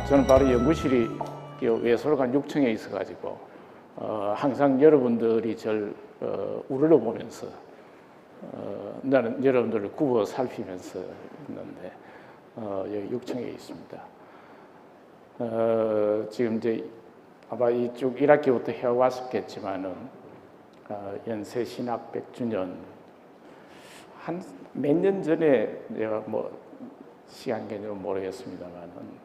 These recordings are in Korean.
저는 바로 연구실이 외솔관 6층에 있어가지고 항상 여러분들이 저를 우러러 보면서 나는 여러분들을 굽어 살피면서 있는데 여기 6층에 있습니다. 지금 이제 아마 이쪽 1학기부터 해왔었겠지만은 연세 신학 100주년 한 몇 년 전에 내가 뭐 시간 개념은 모르겠습니다만은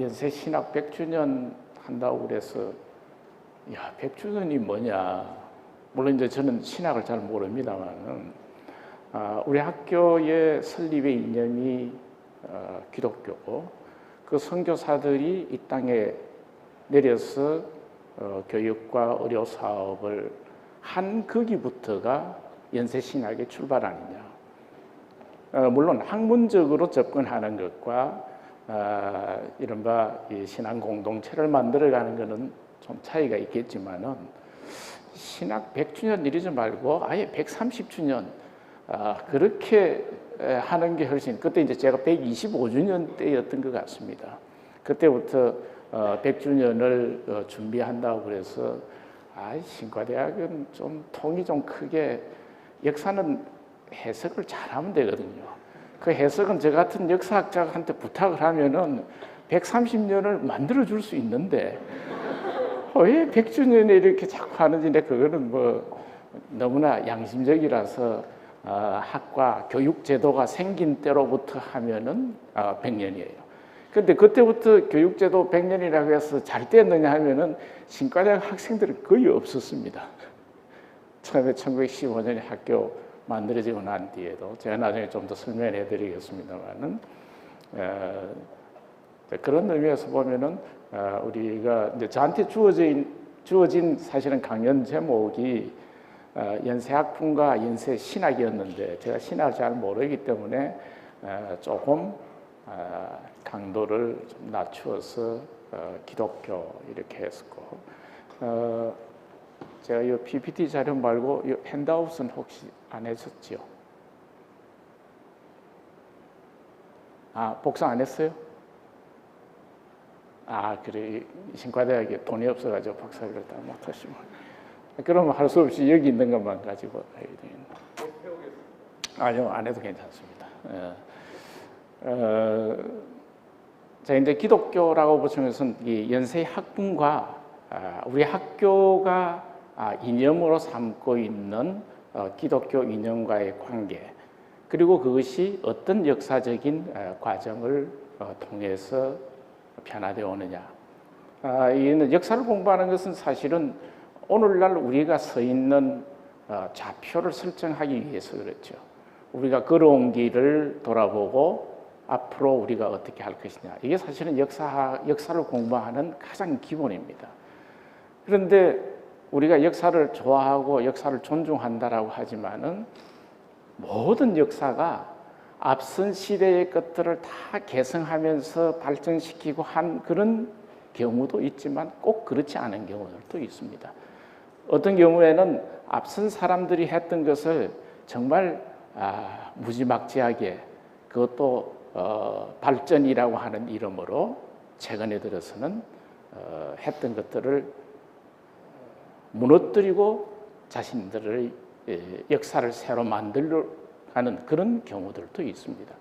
연세 신학 100주년 한다고 그래서 야 100주년이 뭐냐, 물론 이제 저는 신학을 잘 모릅니다만은 우리 학교의 설립의 이념이 기독교고 그 선교사들이 이 땅에 내려서 교육과 의료 사업을 한 거기부터가 연세 신학의 출발 아니냐. 물론 학문적으로 접근하는 것과 이른바 이 신앙 공동체를 만들어가는 것은 좀 차이가 있겠지만은 신학 100주년 이러지 말고 아예 130주년 그렇게 하는 게 훨씬, 그때 이제 제가 125주년 때였던 것 같습니다. 그때부터 100주년을 준비한다고 그래서 신과대학은 좀 통이 좀 크게, 역사는 해석을 잘하면 되거든요. 그 해석은 저 같은 역사학자한테 부탁을 하면은 130년을 만들어 줄 수 있는데 왜 100주년에 이렇게 자꾸 하는지, 그거는 뭐 너무나 양심적이라서 학과 교육 제도가 생긴 때로부터 하면은 100년이에요. 근데 그때부터 교육 제도 100년이라고 해서 잘 됐느냐 하면은 신과대학 학생들은 거의 없었습니다. 처음에 1915년에 학교 만들어지고 난 뒤에도 제가 나중에 좀 더 설명해 드리겠습니다만은 그런 의미에서 보면은 우리가 이제 저한테 주어진 사실은 강연 제목이 연세학풍과 연세신학이었는데 제가 신학을 잘 모르기 때문에 조금 강도를 좀 낮추어서 기독교 이렇게 했었고, 제가 이 PPT 자료 말고 이 핸드아웃은 혹시 안 했었지요? 복사 안 했어요? 그래, 신과대학에 돈이 없어가지고 박사를 다 못하시면, 그러면 할 수 없이 여기 있는 것만 가지고 해야 되겠네. 아니요, 안 해도 괜찮습니다. 자, 이제 기독교라고 보시는 것은 이 연세의 학문과 우리 학교가 이념으로 삼고 있는 기독교 이념과의 관계, 그리고 그것이 어떤 역사적인 과정을 통해서 변화되어 오느냐. 이는 역사를 공부하는 것은 사실은 오늘날 우리가 서 있는 좌표를 설정하기 위해서 그렇죠. 우리가 걸어온 길을 돌아보고 앞으로 우리가 어떻게 할 것이냐. 이게 사실은 역사를 공부하는 가장 기본입니다. 그런데 우리가 역사를 좋아하고 역사를 존중한다라고 하지만은 모든 역사가 앞선 시대의 것들을 다 개성하면서 발전시키고 한 그런 경우도 있지만 꼭 그렇지 않은 경우들도 있습니다. 어떤 경우에는 앞선 사람들이 했던 것을 정말 무지막지하게, 그것도 발전이라고 하는 이름으로 최근에 들어서는 했던 것들을 무너뜨리고 자신들의 역사를 새로 만들려 하는 그런 경우들도 있습니다.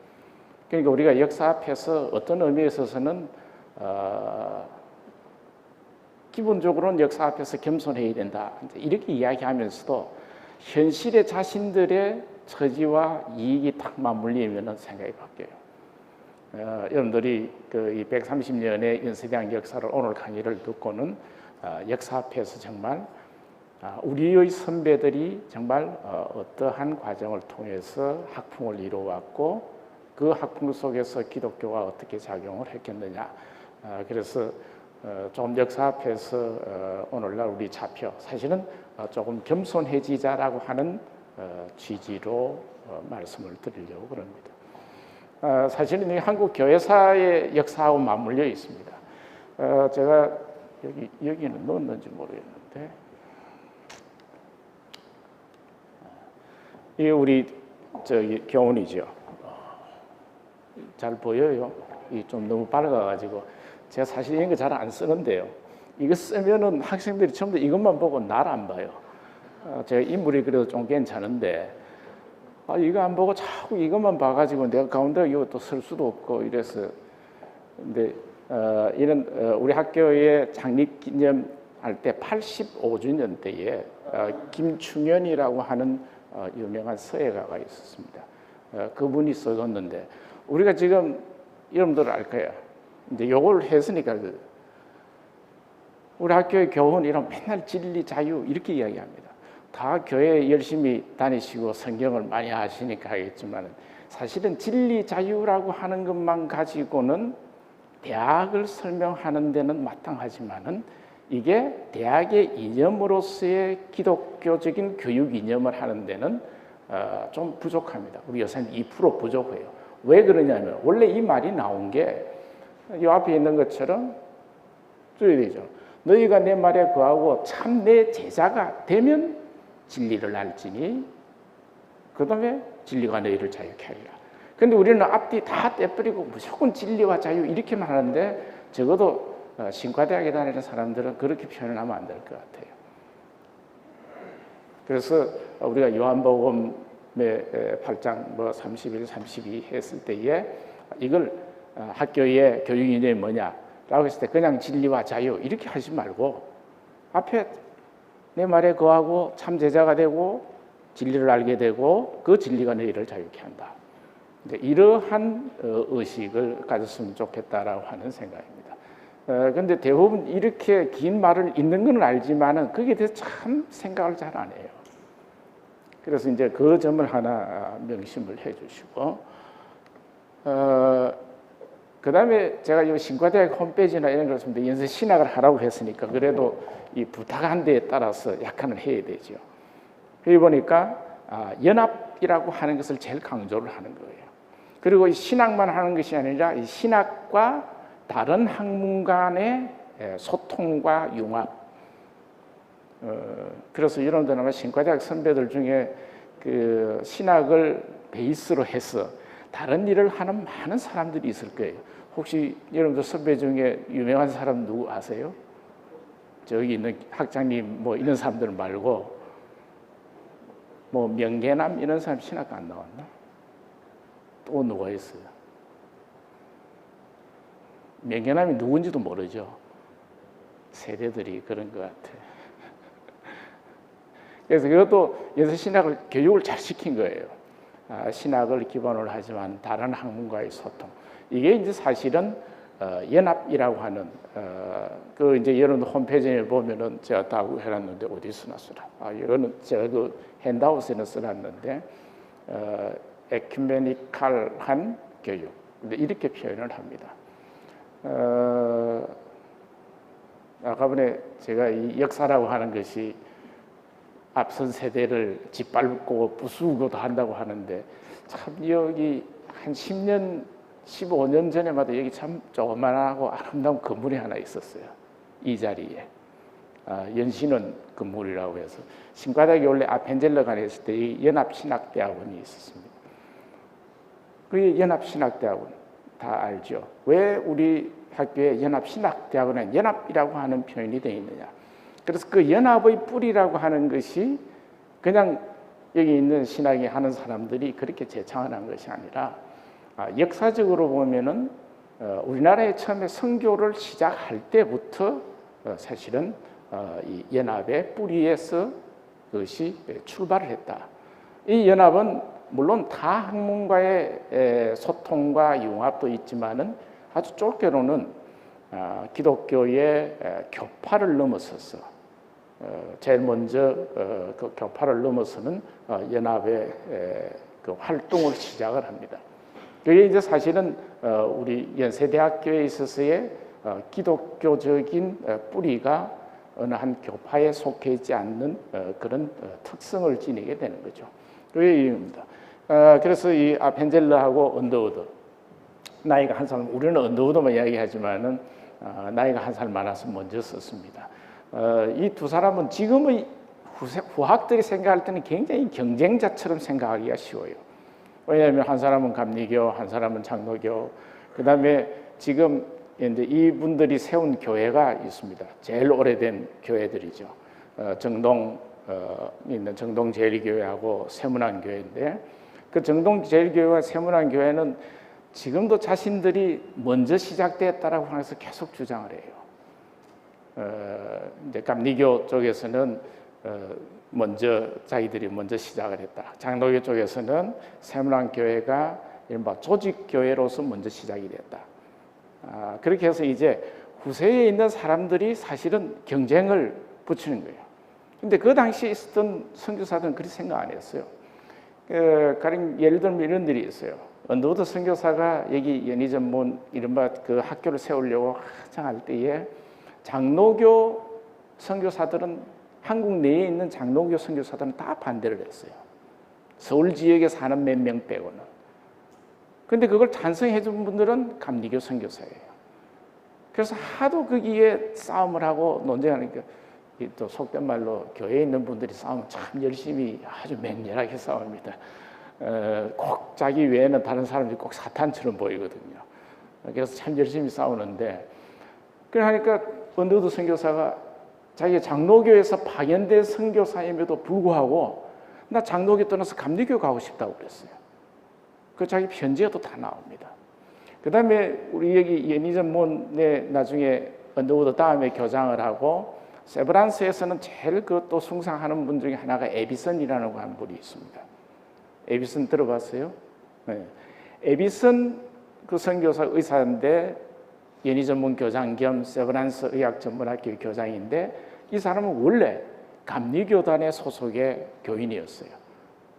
그러니까 우리가 역사 앞에서 어떤 의미에 있어서는 기본적으로는 역사 앞에서 겸손해야 된다, 이렇게 이야기하면서도 현실의 자신들의 처지와 이익이 딱 맞물리면 생각이 바뀌어요. 여러분들이 이 130년의 연세대학 역사를 오늘 강의를 듣고는 역사 앞에서 정말 우리의 선배들이 정말 어떠한 과정을 통해서 학풍을 이루어왔고 그 학풍 속에서 기독교가 어떻게 작용을 했겠느냐. 그래서 좀 역사 앞에서 오늘날 우리 좌표, 사실은 조금 겸손해지자라고 하는 취지로 말씀을 드리려고 그럽니다. 사실은 한국 교회사의 역사하고 맞물려 있습니다. 제가 여기는 넣었는지 모르겠는데, 이게 우리 교훈이죠. 잘 보여요? 이 좀 너무 밝아가지고 제가 사실 이런 거 잘 안 쓰는데요. 이거 쓰면은 학생들이 전부 이것만 보고 날 안 봐요. 제가 인물이 그래도 좀 괜찮은데 이거 안 보고 자꾸 이것만 봐가지고 내가 가운데 이것도 쓸 수도 없고 이래서. 근데 이런 우리 학교의 창립기념할 때 85주년 때에 김충현이라고 하는 유명한 서예가가 있었습니다. 그분이 써줬는데 우리가 지금 여러분들 알 거예요. 이제 요걸 했으니까 우리 학교의 교훈 이런 맨날 진리 자유 이렇게 이야기합니다. 다 교회 열심히 다니시고 성경을 많이 하시니까 하겠지만 사실은 진리 자유라고 하는 것만 가지고는 대학을 설명하는 데는 마땅하지만은 이게 대학의 이념으로서의 기독교적인 교육 이념을 하는 데는 좀 부족합니다. 우리 여사님 2% 부족해요. 왜 그러냐면 원래 이 말이 나온 게 이 앞에 있는 것처럼 써야 되죠. 너희가 내 말에 거하고 참 내 제자가 되면 진리를 알지니 그 다음에 진리가 너희를 자유케 하리라. 그런데 우리는 앞뒤 다 떼버리고 무조건 진리와 자유 이렇게만 하는데 적어도 신과대학에 다니는 사람들은 그렇게 표현을 하면 안 될 것 같아요. 그래서 우리가 요한복음의 8장 31, 32 했을 때에 이걸 학교의 교육 이념이 뭐냐라고 했을 때 그냥 진리와 자유 이렇게 하지 말고 앞에 내 말에 거하고 참 제자가 되고 진리를 알게 되고 그 진리가 너희를 자유케 한다. 이러한 의식을 가졌으면 좋겠다라고 하는 생각입니다. 그런데 대부분 이렇게 긴 말을 읽는 건 알지만은 거기에 대해서 참 생각을 잘 안 해요. 그래서 이제 그 점을 하나 명심을 해주시고, 그 다음에 제가 이 신과대학 홈페이지나 이런 걸 좀 연세 신학을 하라고 했으니까 그래도 이 부탁한 데에 따라서 약간은 해야 되죠. 그러다 보니까 연합이라고 하는 것을 제일 강조를 하는 거예요. 그리고 이 신학만 하는 것이 아니라 이 신학과 다른 학문 간의 소통과 융합. 그래서 여러분들 아마 신과대학 선배들 중에 그 신학을 베이스로 해서 다른 일을 하는 많은 사람들이 있을 거예요. 혹시 여러분들 선배 중에 유명한 사람 누구 아세요? 저기 있는 학장님 뭐 이런 사람들 말고 뭐 명계남 이런 사람 신학과 안 나왔나? 또 누가 있어요? 명계남이 누군지도 모르죠. 세대들이 그런 것 같아요. 그래서 그것도 연세 신학을 교육을 잘 시킨 거예요. 신학을 기본으로 하지만 다른 학문과의 소통. 이게 이제 사실은 연합이라고 하는 그 이제 여러분 홈페이지에 보면은 제가 다 해놨는데 어디 쓰나 쓰라. 이거는 제가 그 핸드아웃에는 써놨는데 에큐메니칼한 교육. 근데 이렇게 표현을 합니다. 아까 전에 제가 이 역사라고 하는 것이 앞선 세대를 짓밟고 부수고도 한다고 하는데 참 여기 한 10년, 15년 전에마다 여기 참 조그만하고 아름다운 건물이 하나 있었어요. 이 자리에. 연신원 건물이라고 해서 신과대학이 원래 아펜젤러관에 있을 때 이 연합신학대학원이 있었습니다. 그 연합신학대학원 다 알죠. 왜 우리 학교에 연합신학대학원에 연합이라고 하는 표현이 되어 있느냐. 그래서 그 연합의 뿌리라고 하는 것이 그냥 여기 있는 신학이 하는 사람들이 그렇게 제창한 것이 아니라 역사적으로 보면은 우리나라에 처음에 선교를 시작할 때부터 사실은 이 연합의 뿌리에서 그것이 출발을 했다. 이 연합은 물론 타 학문과의 소통과 융합도 있지만은 아주 좁게로는 기독교의 교파를 넘어서서 제일 먼저 그 교파를 넘어서는 연합의 그 활동을 시작을 합니다. 그게 이제 사실은 우리 연세대학교에 있어서의 기독교적인 뿌리가 어느 한 교파에 속해 있지 않는 그런 특성을 지니게 되는 거죠. 그게 이유입니다. 그래서 이 아펜젤러하고 언더우드 나이가 한 살, 우리는 언더우드만 이야기하지만은 나이가 한 살 많아서 먼저 썼습니다. 이 두 사람은 지금의 후학들이 생각할 때는 굉장히 경쟁자처럼 생각하기가 쉬워요. 왜냐하면 한 사람은 감리교, 한 사람은 장로교, 그 다음에 지금 이제 이분들이 세운 교회가 있습니다. 제일 오래된 교회들이죠. 정동 있는 정동제일교회하고 세문안교회인데, 그 정동제일교회와 세문안교회는 지금도 자신들이 먼저 시작되었다라고 하면서 계속 주장을 해요. 이제 감리교 쪽에서는 자기들이 먼저 시작을 했다. 장로교 쪽에서는 세문안교회가 이른바 조직교회로서 먼저 시작이 됐다. 그렇게 해서 이제 후세에 있는 사람들이 사실은 경쟁을 붙이는 거예요. 근데 그 당시에 있었던 선교사들은 그렇게 생각 안 했어요. 가령 예를 들면 이런 일이 있어요. 언더우드 선교사가 여기 연희전문 이른바 그 학교를 세우려고 한창 할 때에 장로교 선교사들은, 한국 내에 있는 장로교 선교사들은 다 반대를 했어요. 서울 지역에 사는 몇 명 빼고는. 근데 그걸 찬성해 준 분들은 감리교 선교사예요. 그래서 하도 거기에 싸움을 하고 논쟁하니까, 또 속된 말로 교회에 있는 분들이 싸우면 참 열심히 아주 맹렬하게 싸웁니다. 꼭 자기 외에는 다른 사람들이 꼭 사탄처럼 보이거든요. 그래서 참 열심히 싸우는데, 그러니까 언더우드 선교사가 자기가 장로교에서 파견된 선교사임에도 불구하고 나 장로교 떠나서 감리교 가고 싶다고 그랬어요. 그 자기 편지에도 다 나옵니다. 그 다음에 우리 여기 연희전문에 나중에 언더우드 다음에 교장을 하고, 세브란스에서는 제일 또 숭상하는 분 중에 하나가 에비슨이라는 한 분이 있습니다. 에비슨 들어봤어요? 네. 에비슨 그 선교사 의사인데 연희전문 교장 겸 세브란스 의학전문학교 교장인데, 이 사람은 원래 감리교단의 소속의 교인이었어요.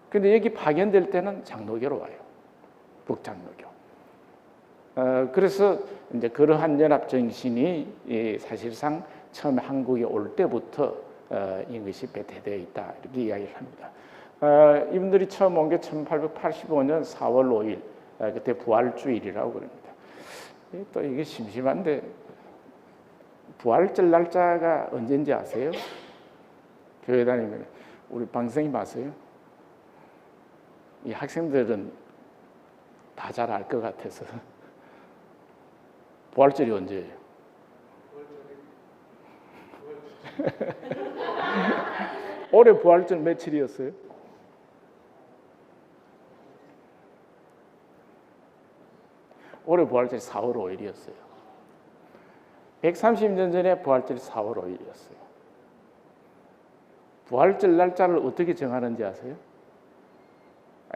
근데 여기 파견될 때는 장로교로 와요. 북장로교. 그래서 이제 그러한 연합 정신이 사실상 처음에 한국에 올 때부터 이것이 배태되어 있다, 이렇게 이야기를 합니다. 이분들이 처음 온 게 1885년 4월 5일, 그때 부활주일이라고 그럽니다. 또 이게 심심한데, 부활절 날짜가 언제인지 아세요? 교회 다니면 우리 방생님 아세요? 이 학생들은 다 잘 알 것 같아서. 부활절이 언제예요? 올해 부활절 며칠이었어요? 올해 부활절이 4월 5일이었어요. 130년 전에 부활절이 4월 5일이었어요. 부활절 날짜를 어떻게 정하는지 아세요?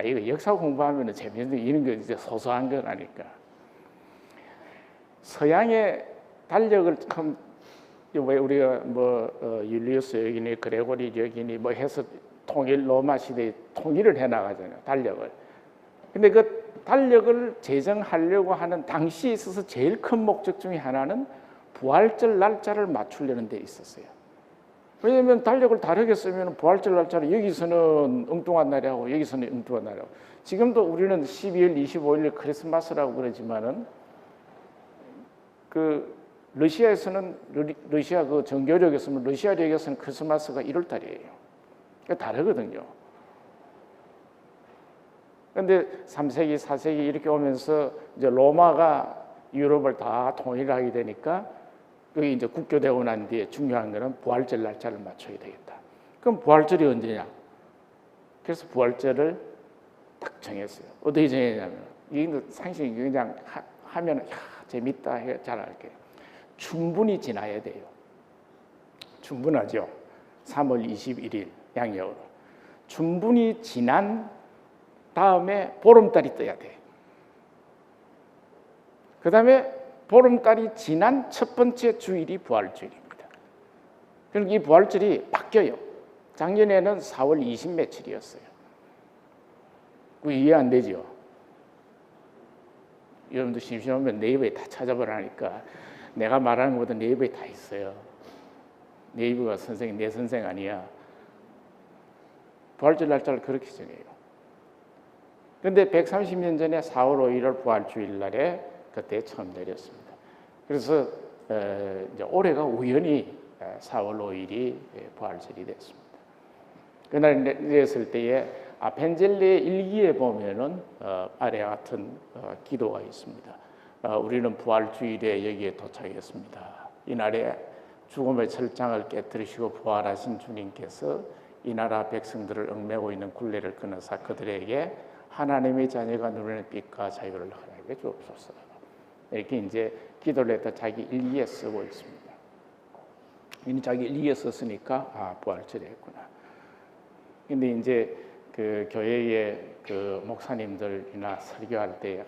이거 역사 공부하면 재밌는, 이런 거 이제 소소한 건 아니까. 서양의 달력을 처음, 왜 우리가 율리우스 여기니 그레고리 여기니 해서 통일, 로마 시대에 통일을 해 나가잖아요, 달력을. 근데 그 달력을 제정하려고 하는 당시에 있어서 제일 큰 목적 중에 하나는 부활절 날짜를 맞추려는 데 있었어요. 왜냐하면 달력을 다르게 쓰면 부활절 날짜를 여기서는 엉뚱한 날이라고 여기서는 엉뚱한 날이라고. 지금도 우리는 12월 25일 크리스마스라고 그러지만은 그 러시아에서는, 러시아 그 정교력에서는, 러시아력에서는 크리스마스가 1월 달이에요. 그러니까 다르거든요. 그런데 3세기, 4세기 이렇게 오면서 이제 로마가 유럽을 다 통일하게 되니까, 그게 이제 국교되고 난 뒤에 중요한 거는 부활절 날짜를 맞춰야 되겠다. 그럼 부활절이 언제냐? 그래서 부활절을 딱 정했어요. 어떻게 정했냐면, 이게 상식이 그냥 하면 재밌다 해 잘 알게요. 충분히 지나야 돼요. 충분하죠. 3월 21일 양력으로. 충분히 지난 다음에 보름달이 떠야 돼. 그 다음에 보름달이 지난 첫 번째 주일이 부활주일입니다. 그리고 이 부활절이 바뀌어요. 작년에는 4월 20 며칠이었어요. 이해 안 되죠? 여러분도 심심하면 네이버에 다 찾아보라니까. 내가 말하는 것보다 네이버에 다 있어요. 네이버가 선생님, 내 선생 아니야. 부활절 날짜를 그렇게 정해요. 그런데 130년 전에 4월 5일을 부활주일 날에 그때 처음 내렸습니다. 그래서 이제 올해가 우연히 4월 5일이 부활절이 됐습니다. 그날 내렸을 때에 아펜젤리의 일기에 보면은 아래와 같은 기도가 있습니다. 우리는 부활주일에 여기에 도착했습니다. 이날에 죽음의 철장을 깨뜨리시고 부활하신 주님께서 이 나라 백성들을 얽매고 있는 굴레를 끊으사 그들에게 하나님의 자녀가 누리는 빛과 자유를 허락해 주옵소서. 이렇게 이제 기도를 했다 자기 일기에 쓰고 있습니다. 이미 자기 일기에 썼으니까 부활절에 했구나. 근데 이제 그 교회의 그 목사님들이나 설교할 때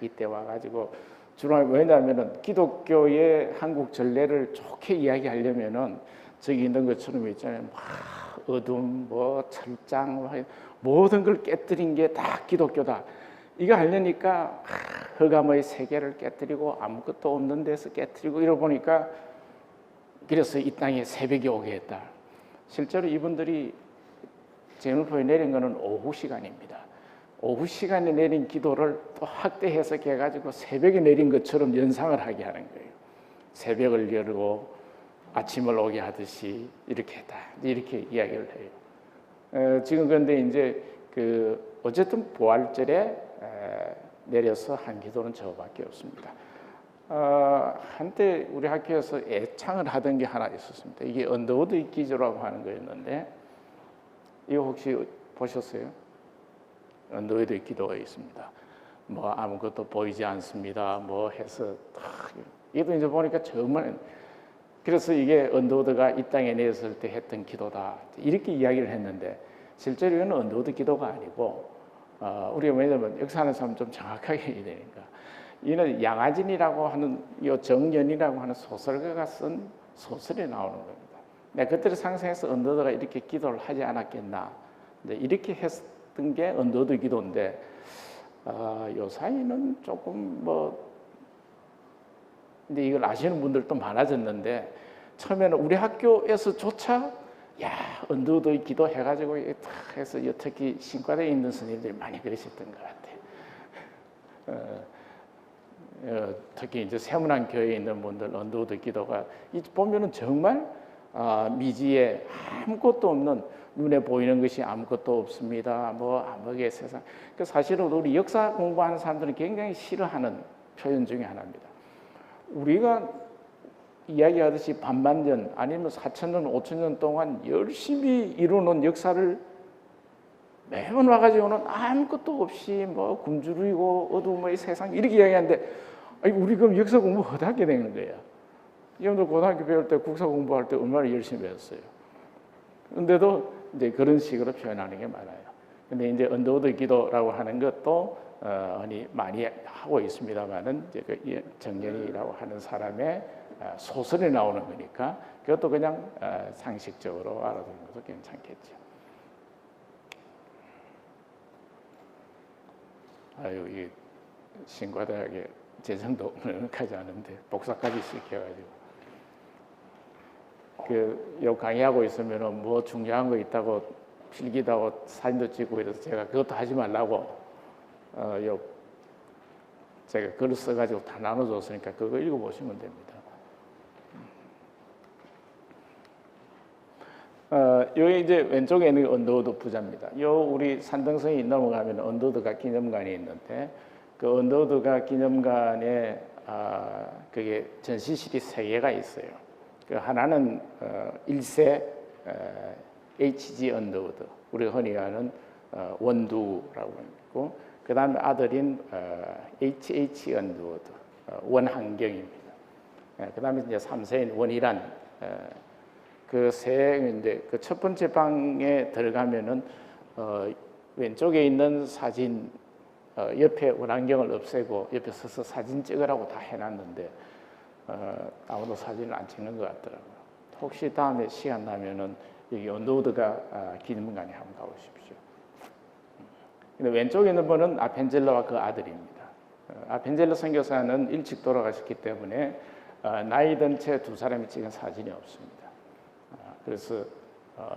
이때 와가지고 주로 왜냐하면은 기독교의 한국 전례를 좋게 이야기하려면은 저기 있는 것처럼 있잖아요. 막 어둠, 뭐 철장, 모든 걸 깨뜨린 게 다 기독교다. 이거 하려니까 흑암의 세계를 깨뜨리고 아무것도 없는 데서 깨뜨리고 이러 보니까 그래서 이 땅에 새벽이 오게 했다. 실제로 이분들이 제물포에 내린 것은 오후 시간입니다. 오후 시간에 내린 기도를 또 확대 해석해가지고 새벽에 내린 것처럼 연상을 하게 하는 거예요. 새벽을 열고 아침을 오게 하듯이 이렇게 했다. 이렇게 이야기를 해요. 지금 그런데 이제 어쨌든 부활절에 내려서 한 기도는 저밖에 없습니다. 한때 우리 학교에서 애창을 하던 게 하나 있었습니다. 이게 언더우드 기도라고 하는 거였는데 이거 혹시 보셨어요? 언더우드 기도가 있습니다. 뭐 아무것도 보이지 않습니다. 뭐 해서 이것도 이제 보니까 정말 그래서 이게 언더우드가 이 땅에 내렸을 때 했던 기도다 이렇게 이야기를 했는데 실제로 이건 언더우드 기도가 아니고 우리가 왜냐면 역사하는 사람 좀 정확하게 해야 되니까 이는 양아진이라고 하는 이 정연이라고 하는 소설가가 쓴 소설에 나오는 겁니다. 내가 그때를 상상해서 언더우드가 이렇게 기도를 하지 않았겠나 이렇게 했던 게 언더우드 기도인데 요 사이는 조금 근데 이걸 아시는 분들도 많아졌는데 처음에는 우리 학교에서조차 언더우드 기도 해가지고 탁 해서 특히 신과대에 있는 스님들이 많이 그러셨던 것 같아요. 특히 이제 세문안 교회에 있는 분들 언더우드 기도가 보면은 정말 미지에 아무것도 없는 눈에 보이는 것이 아무것도 없습니다. 뭐 암흑의 세상. 사실은 우리 역사 공부하는 사람들은 굉장히 싫어하는 표현 중에 하나입니다. 우리가 이야기하듯이 반만년 아니면 4,000년, 5,000년 동안 열심히 이루는 역사를 매번 와가지고는 아무것도 없이 뭐 굶주리고 어둠의 세상 이렇게 이야기하는데 우리 그럼 역사 공부 어떻게 되는 거야? 여러분들 고등학교 배울 때 국사 공부할 때 얼마나 열심히 배웠어요. 근데도 이제 그런 식으로 표현하는 게 많아요. 근데 이제 언더우드 기도라고 하는 것도 많이 하고 있습니다만은 이제 그 정연이라고 하는 사람의 소설에 나오는 거니까 그것도 그냥 상식적으로 알아두는 것도 괜찮겠죠. 이 신과대학에 재정도 넉넉하지 않은데 복사까지 시켜가지고 요 강의하고 있으면은 뭐 중요한 거 있다고 필기도 하고 사진도 찍고 이래서 제가 그것도 하지 말라고 제가 글을 써가지고 다 나눠줬으니까 그거 읽어보시면 됩니다. 여기 이제 왼쪽에 있는 게 언더우드 부자입니다. 요 우리 산등성이 넘어가면 언더우드가 기념관이 있는데 그 언더우드가 기념관에 그게 전시실이 3개가 있어요. 그 하나는 1세 H.G. 언더우드, 우리가 흔히 아는 원두라고 있고, 그 다음에 아들인 H.H. 언더우드, 원한경입니다. 그 다음에 이제 3세인 원이란 그세 그 첫 번째 방에 들어가면은 왼쪽에 있는 사진 옆에 원한경을 없애고 옆에 서서 사진 찍으라고 다 해놨는데 아무도 사진을 안 찍는 것 같더라고요. 혹시 다음에 시간 나면은 여기 언더우드가 기념관에 한번 가보십시오. 근데 왼쪽에 있는 분은 아펜젤러와 그 아들입니다. 아펜젤러 선교사는 일찍 돌아가셨기 때문에 나이 든 채 두 사람이 찍은 사진이 없습니다. 그래서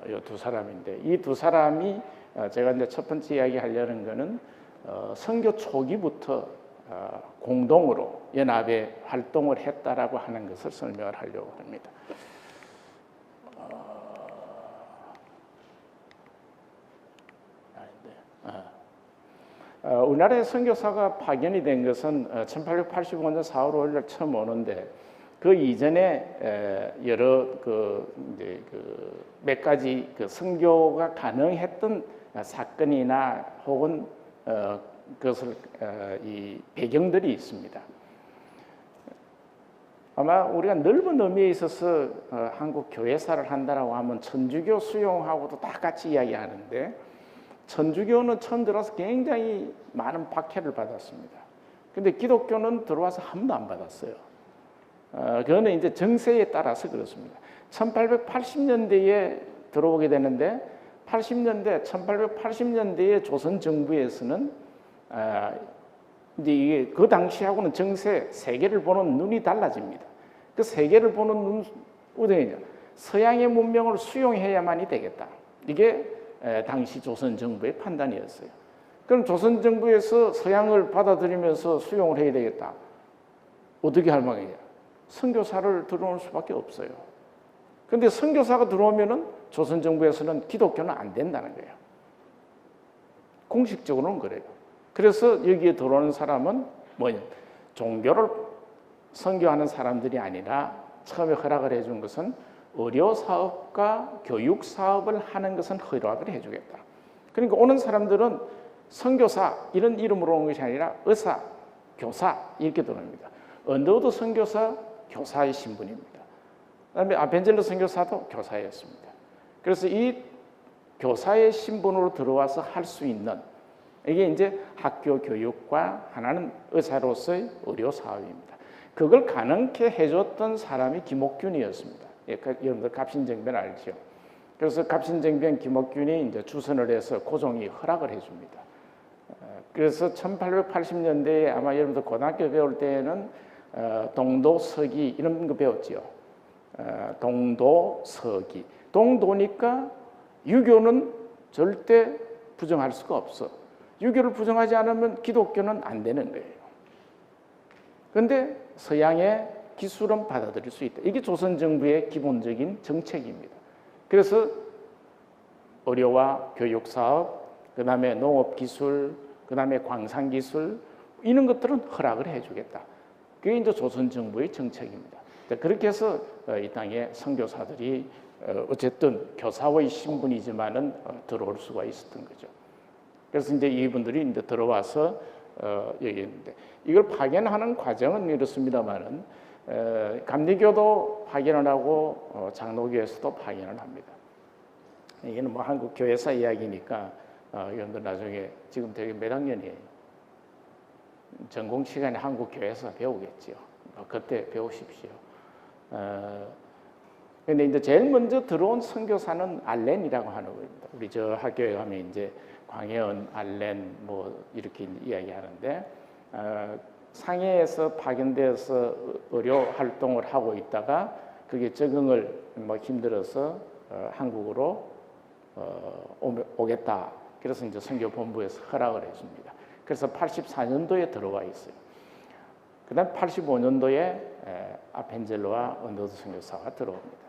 이 두 사람인데 이 두 사람이 제가 이제 첫 번째 이야기 하려는 거는 선교 초기부터 공동으로 연합의 활동을 했다라고 하는 것을 설명을 하려고 합니다. 아닌데. 우리나라에 선교사가 파견이 된 것은 1885년 4월 5일 날 처음 오는데 그 이전에 여러 몇 가지 선교가 가능했던 사건이나 혹은 그것을 이 배경들이 있습니다. 아마 우리가 넓은 의미에 있어서 한국 교회사를 한다라고 하면 천주교 수용하고도 다 같이 이야기하는데 천주교는 처음 들어와서 굉장히 많은 박해를 받았습니다. 근데 기독교는 들어와서 한 번도 안 받았어요. 그거는 이제 정세에 따라서 그렇습니다. 1880년대에 들어오게 되는데 1880년대에 조선 정부에서는 이제 이게 그 당시하고는 정세 세계를 보는 눈이 달라집니다. 그 세계를 보는 눈 어디냐? 서양의 문명을 수용해야만이 되겠다. 이게 당시 조선 정부의 판단이었어요. 그럼 조선 정부에서 서양을 받아들이면서 수용을 해야 되겠다. 어떻게 할 망이냐? 선교사를 들어올 수밖에 없어요. 그런데 선교사가 들어오면은 조선 정부에서는 기독교는 안 된다는 거예요. 공식적으로는 그래요. 그래서 여기에 들어오는 사람은 뭐냐? 종교를 선교하는 사람들이 아니라 처음에 허락을 해준 것은 의료 사업과 교육 사업을 하는 것은 허락을 해주겠다. 그러니까 오는 사람들은 선교사 이런 이름으로 오는 것이 아니라 의사, 교사 이렇게 들어옵니다. 언더우드 선교사 교사의 신분입니다. 그다음에 아벤젤러 선교사도 교사였습니다. 그래서 이 교사의 신분으로 들어와서 할 수 있는 이게 이제 학교 교육과 하나는 의사로서의 의료 사업입니다. 그걸 가능케 해줬던 사람이 김옥균이었습니다. 예, 여러분들 갑신정변 알죠? 그래서 갑신정변 김옥균이 이제 주선을 해서 고종이 허락을 해줍니다. 그래서 1880년대에 아마 여러분들 고등학교 배울 때에는 동도, 서기 이런 거 배웠죠. 동도, 서기. 동도니까 유교는 절대 부정할 수가 없어. 유교를 부정하지 않으면 기독교는 안 되는 거예요. 그런데 서양의 기술은 받아들일 수 있다. 이게 조선 정부의 기본적인 정책입니다. 그래서 의료와 교육 사업, 그다음에 농업 기술, 그다음에 광산 기술 이런 것들은 허락을 해주겠다. 그게 이제 조선 정부의 정책입니다. 그렇게 해서 이 땅에 선교사들이 어쨌든 교사의 신분이지만은 들어올 수가 있었던 거죠. 그래서 이제 이분들이 이제 들어와서 여기 있는데 이걸 파견하는 과정은 이렇습니다만은 감리교도 파견을 하고 장로교에서도 파견을 합니다. 이게는 뭐 한국 교회사 이야기니까 여러분들 나중에 지금 되게 몇 학년이에요? 전공 시간에 한국 교회사 배우겠지요. 그때 배우십시오. 근데 이제 제일 먼저 들어온 선교사는 알렌이라고 하는 겁니다. 우리 저 학교에 가면 이제 광해은, 알렌 뭐 이렇게 이야기하는데 상해에서 파견되어서 의료 활동을 하고 있다가 그게 적응을 뭐 힘들어서 한국으로 오겠다. 그래서 이제 선교본부에서 허락을 해줍니다. 그래서 84년도에 들어와 있어요. 그다음 85년도에 아펜젤로와 언더우드 선교사가 들어옵니다.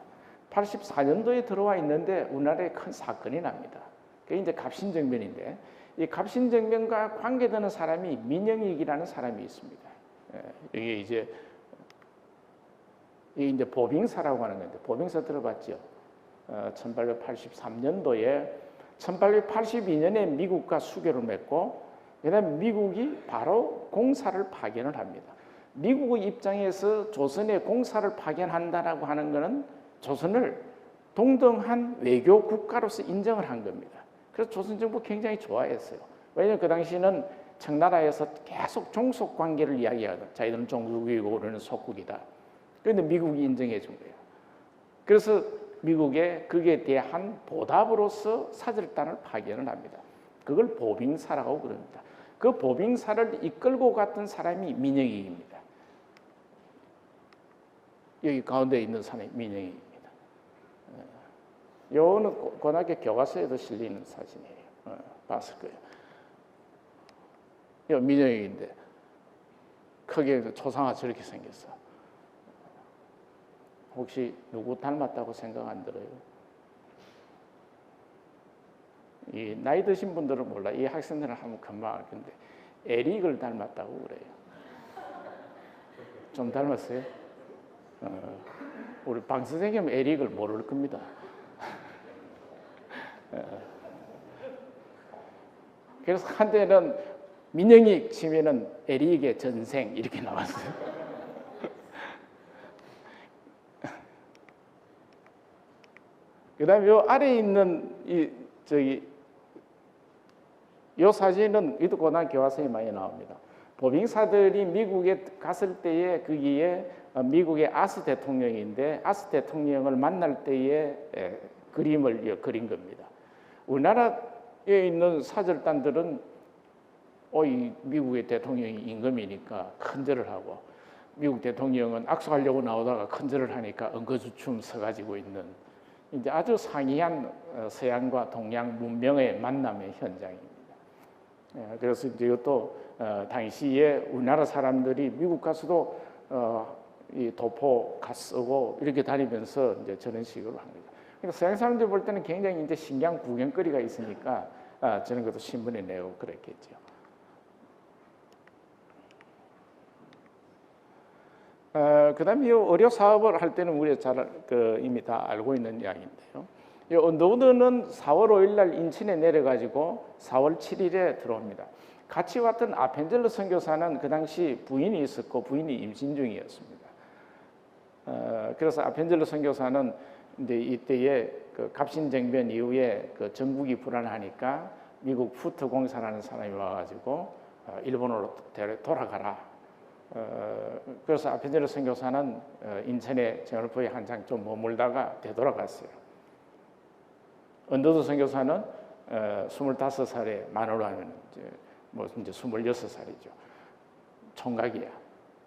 84년도에 들어와 있는데 우리나라에 큰 사건이 납니다. 그게 이제 갑신정변인데 이 갑신정변과 관계되는 사람이 민영익이라는 사람이 있습니다. 이게 이제 보빙사라고 하는 건데 보빙사 들어봤죠? 1883년도에 1882년에 미국과 수교를 맺고 그다음에 미국이 바로 공사를 파견을 합니다. 미국의 입장에서 조선에 공사를 파견한다라고 하는 것은 조선을 동등한 외교 국가로서 인정을 한 겁니다. 그래서 조선 정부 굉장히 좋아했어요. 왜냐하면 그 당시는 청나라에서 계속 종속 관계를 이야기하거든. 자기들은 종국이고 우리는 속국이다. 그런데 미국이 인정해 준 거예요. 그래서 미국에 그에 대한 보답으로서 사절단을 파견을 합니다. 그걸 보빙사라고 그럽니다. 그 보빙사를 이끌고 갔던 사람이 민영익입니다. 여기 가운데 있는 사람이 민영익입니다. 요거는 고등학교 교과서에도 실리는 사진이에요. 봤을 거예요. 요 민영익인데 크게 초상화 저렇게 생겼어. 혹시 누구 닮았다고 생각 안 들어요? 이 나이 드신 분들은 몰라. 이 학생들은 하면 금방 알 건데 에릭을 닮았다고 그래요. 좀 닮았어요? 우리 방 선생님 에릭을 모를 겁니다. 그래서 한때는 민영익 치면은 에릭의 전생 이렇게 나왔어요. 그다음에 요 아래에 있는 요 사진은 위드고난 교과서에 많이 나옵니다. 보빙사들이 미국에 갔을 때에 거기에 미국의 아스 대통령인데 아스 대통령을 만날 때의 그림을 그린 겁니다. 우리나라에 있는 사절단들은 이 미국의 대통령이 임금이니까 큰절을 하고 미국 대통령은 악수하려고 나오다가 큰절을 하니까 엉거주춤 서가지고 있는 이제 아주 상이한 서양과 동양 문명의 만남의 현장입니다. 그래서 이제 이것도 당시에 우리나라 사람들이 미국 가서도 이 도포 가 쓰고 이렇게 다니면서 이제 저런 식으로 한 거죠. 그러니까 서양 사람들 볼 때는 굉장히 이제 신기한 구경거리가 있으니까 저런 것도 신문에 내고 그랬겠죠. 그다음에 이 의료 사업을 할 때는 우리가 잘 이미 다 알고 있는 이야기인데요. 이 언더우드는 4월 5일 날 인천에 내려가지고 4월 7일에 들어옵니다. 같이 왔던 아펜젤러 선교사는 그 당시 부인이 있었고 부인이 임신 중이었습니다. 그래서 아펜젤러 선교사는 이제 이때에 그 갑신정변 이후에 그 전국이 불안하니까 미국 푸트 공사라는 사람이 와가지고 일본으로 돌아가라. 그래서 아펜젤러 선교사는 인천의 정월포에 한창 좀 머물다가 되돌아갔어요. 언더우드 선교사는 25살에 만으로 하면 이제 26살이죠. 총각이야.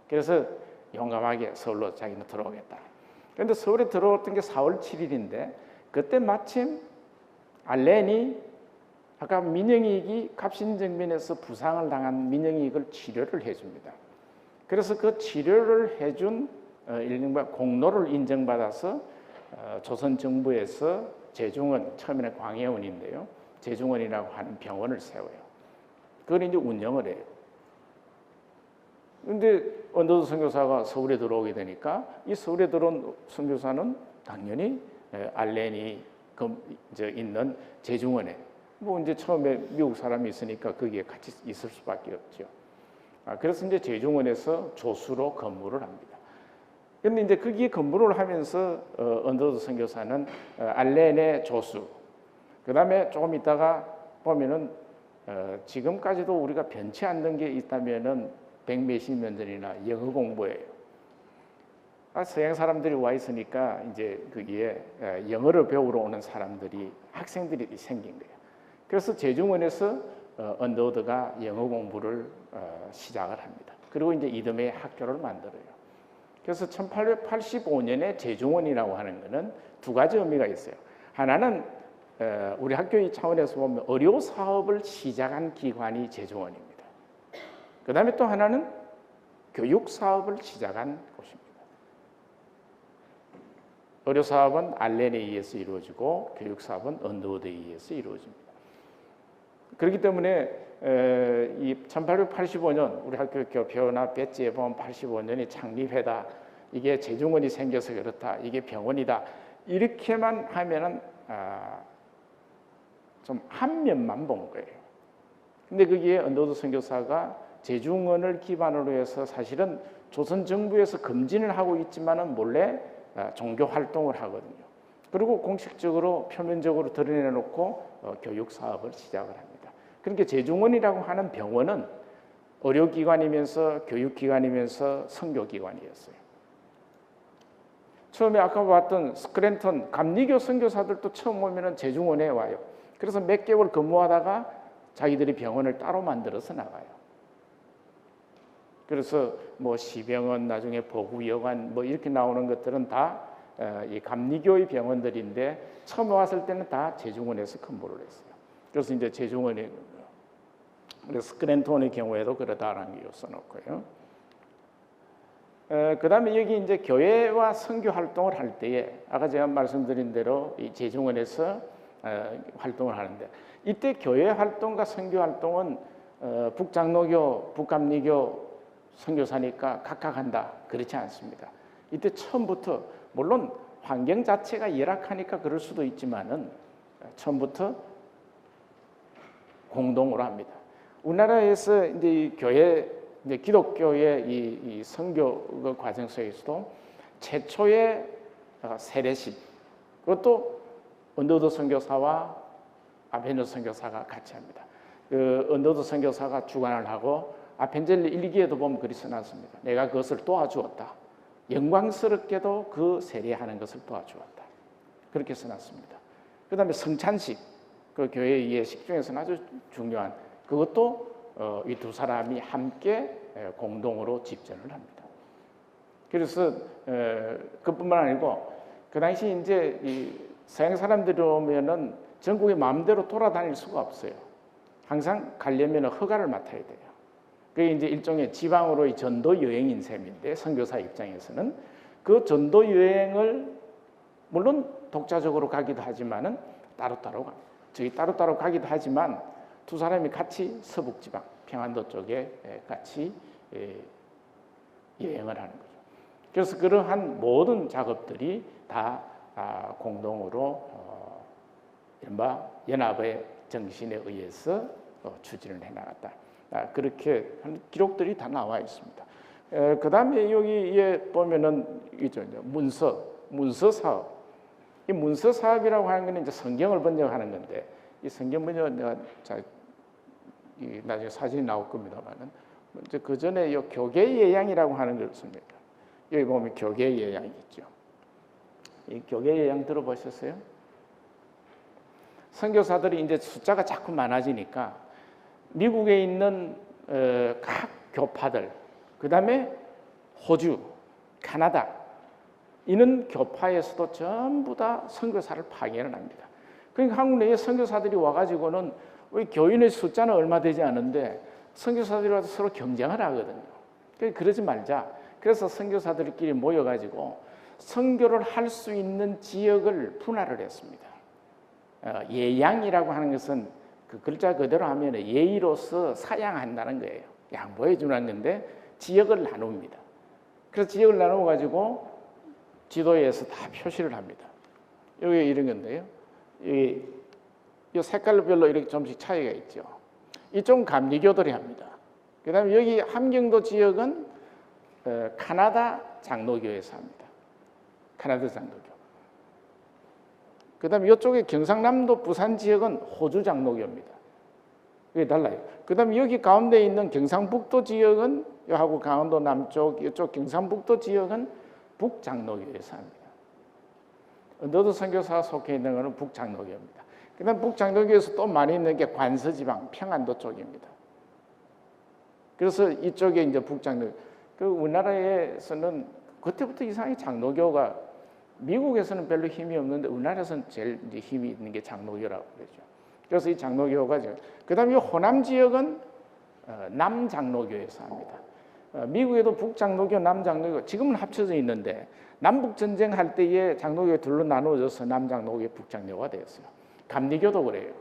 그래서 용감하게 서울로 자기는 들어오겠다. 그런데 서울에 들어왔던 게 4월 7일인데 그때 마침 알렌이 아까 민영익이 갑신정변에서 부상을 당한 민영익을 치료를 해줍니다. 그래서 그 치료를 해준 일명과 공로를 인정받아서 조선 정부에서 제중원, 처음에는 광해원인데요. 제중원이라고 하는 병원을 세워요. 그걸 이제 운영을 해요. 그런데 언더우드 선교사가 서울에 들어오게 되니까 이 서울에 들어온 선교사는 당연히 알렌이 이제 있는 제중원에 이제 처음에 미국 사람이 있으니까 거기에 같이 있을 수밖에 없죠. 그래서 이제 제중원에서 조수로 근무를 합니다. 그런데 이제 거기에 근무를 하면서 언더우드 선교사는 알렌의 조수, 그 다음에 조금 있다가 보면은 지금까지도 우리가 변치 않는 게 있다면은 100몇십 년 전이나 영어 공부예요. 서양 사람들이 와 있으니까 이제 거기에 영어를 배우러 오는 사람들이 학생들이 생긴 거예요. 그래서 제중원에서 언더우드가 영어 공부를 시작을 합니다. 그리고 이제 이듬해 학교를 만들어요. 그래서 1885년에 제중원이라고 하는 것은 두 가지 의미가 있어요. 하나는 우리 학교의 차원에서 보면 의료 사업을 시작한 기관이 제중원입니다. 그 다음에 또 하나는 교육 사업을 시작한 곳입니다. 의료 사업은 알렌에 의해서 이루어지고 교육 사업은 언더우드에 의해서 이루어집니다. 그렇기 때문에 이 1885년 우리 학교 교표나 배지에 보면 85년이 창립회다. 이게 제중원이 생겨서 그렇다. 이게 병원이다. 이렇게만 하면은 좀 한 면만 본 거예요. 근데 거기에 언더우드 선교사가 제중원을 기반으로 해서 사실은 조선 정부에서 금진을 하고 있지만은 몰래 종교 활동을 하거든요. 그리고 공식적으로 표면적으로 드러내놓고 교육 사업을 시작을 합니다. 그러니까 제중원이라고 하는 병원은 의료기관이면서 교육기관이면서 선교기관이었어요. 처음에 아까 봤던 스크랜턴 감리교 선교사들도 처음 오면은 제중원에 와요. 그래서 몇 개월 근무하다가 자기들이 병원을 따로 만들어서 나가요. 그래서 뭐 시병원, 나중에 보구여관 뭐 이렇게 나오는 것들은 다 이 감리교의 병원들인데 처음 왔을 때는 다 제중원에서 근무를 했어요. 그래서 이제 제중원이 스크랜턴의 경우에도 그러다라는 게 써놓고요. 그 다음에 여기 이제 교회와 선교 활동을 할 때에 아까 제가 말씀드린 대로 이 제중원에서 활동을 하는데 이때 교회 활동과 선교 활동은 북장로교, 북감리교 선교사니까 각각 한다 그렇지 않습니다. 이때 처음부터 물론 환경 자체가 열악하니까 그럴 수도 있지만은 처음부터 공동으로 합니다. 우리나라에서 이제 이 교회 이제 기독교의 이 선교 과정 속에서도 최초의 세례식 그것도 언더우드 선교사와 아펜젤 선교사가 같이 합니다. 그 언더우드 선교사가 주관을 하고 아펜젤 일기에도 보면 그리 써놨습니다. 내가 그것을 도와주었다. 영광스럽게도 그 세례하는 것을 도와주었다. 그렇게 써놨습니다. 그 다음에 성찬식, 그 교회의 예식 중에서는 아주 중요한 그것도 이 두 사람이 함께 공동으로 집전을 합니다. 그래서 그뿐만 아니고 그 당시 이제 이 서양 사람들이 오면은 전국에 마음대로 돌아다닐 수가 없어요. 항상 가려면 허가를 맡아야 돼요. 그게 이제 일종의 지방으로의 전도 여행인 셈인데 선교사 입장에서는 그 전도 여행을 물론 독자적으로 가기도 하지만은 따로따로 갑니다. 저희 따로따로 가기도 하지만 두 사람이 같이 서북지방 평안도 쪽에 같이 여행을 하는 거죠. 그래서 그러한 모든 작업들이 다 공동으로 이른바 연합의 정신에 의해서 추진을 해나갔다. 그렇게 한 기록들이 다 나와 있습니다. 그 다음에 여기에 보면은 이죠 문서 사업. 이 문서 사업이라고 하는 건 이제 성경을 번역하는 건데 이 성경 번역 내가 나중에 사진이 나올 겁니다만은 이제 그 전에 이 교계 예양이라고 하는 걸 씁니다. 여기 보면 교계 예양이 있죠. 이 교계 예양 들어보셨어요? 선교사들이 이제 숫자가 자꾸 많아지니까 미국에 있는 각 교파들, 그 다음에 호주, 캐나다 이런 교파에서도 전부 다 선교사를 파견을 합니다. 그러니까 한국 내에 선교사들이 와가지고는 우리 교인의 숫자는 얼마 되지 않은데 선교사들이 와서 서로 경쟁을 하거든요. 그러지 말자. 그래서 선교사들끼리 모여가지고 선교를 할 수 있는 지역을 분할을 했습니다. 예양이라고 하는 것은 그 글자 그대로 하면 예의로서 사양한다는 거예요. 양보해 주는 건데 지역을 나눕니다. 그래서 지역을 나누어 가지고 지도에서 다 표시를 합니다. 여기 이런 건데요. 이 색깔별로 이렇게 좀씩 차이가 있죠. 이쪽은 감리교들이 합니다. 그 다음에 여기 함경도 지역은 카나다 장로교에서 합니다. 카나다 장로교. 그 다음에 이쪽에 경상남도 부산 지역은 호주 장로교입니다. 이게 달라요. 그 다음에 여기 가운데 있는 경상북도 지역은 하고 강원도 남쪽 이쪽 경상북도 지역은 북장로교에서 합니다. 언더우드 선교사가 속해 있는 것은 북장로교입니다. 그 다음 북장로교에서 또 많이 있는 게 관서지방 평안도 쪽입니다. 그래서 이쪽에 이제 북장로 그 우리나라에서는 그때부터 이상하게 장로교가 미국에서는 별로 힘이 없는데 우리나라에서는 제일 이제 힘이 있는 게 장로교라고 그러죠. 그래서 이 장로교가 그다음에 호남 지역은 남장로교에서 합니다. 미국에도 북장로교, 남장로교 지금은 합쳐져 있는데 남북 전쟁 할 때에 장로교에 둘로 나누어져서 남장로교, 북장로교가 되었어요. 감리교도 그래요.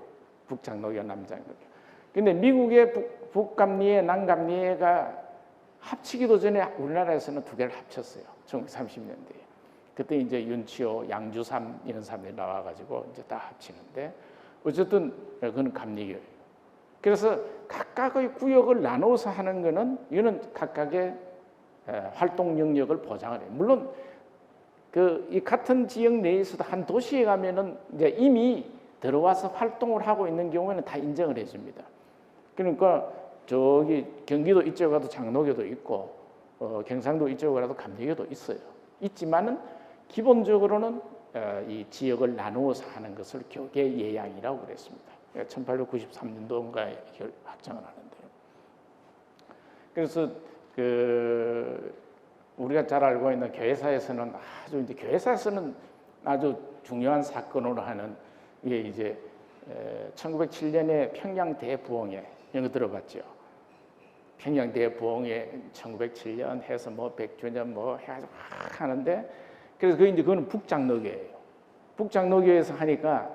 북장로교, 남장로교. 근데 미국의 북감리회, 남감리회가 합치기도 전에 우리나라에서는 두 개를 합쳤어요. 1930년대에. 그때 이제 윤치호, 양주삼 이런 사람들이 나와가지고 이제 다 합치는데 어쨌든 그건 감리교예요. 그래서 각각의 구역을 나눠서 하는 거는 이거는 각각의 활동 영역을 보장을 해요. 물론 이 같은 지역 내에서도 한 도시에 가면은 이제 이미 들어와서 활동을 하고 있는 경우에는 다 인정을 해줍니다. 그러니까 저기 경기도 이쪽에 가도 장로교도 있고 경상도 이쪽에 가도 감리교도 있어요. 있지만은 기본적으로는 이 지역을 나누어서 하는 것을 교계 예양이라고 그랬습니다. 1893년도인가에 확정을 하는데요. 그래서 우리가 잘 알고 있는 교회사에서는 아주 중요한 사건으로 하는 이게 이제 1907년에 평양 대부흥회 이런 거 들어봤죠. 평양 대부흥회 1907년 해서 뭐 100주년 뭐 해가지고 하는데 그래서 그거는 북장로교예요. 북장로교에서 하니까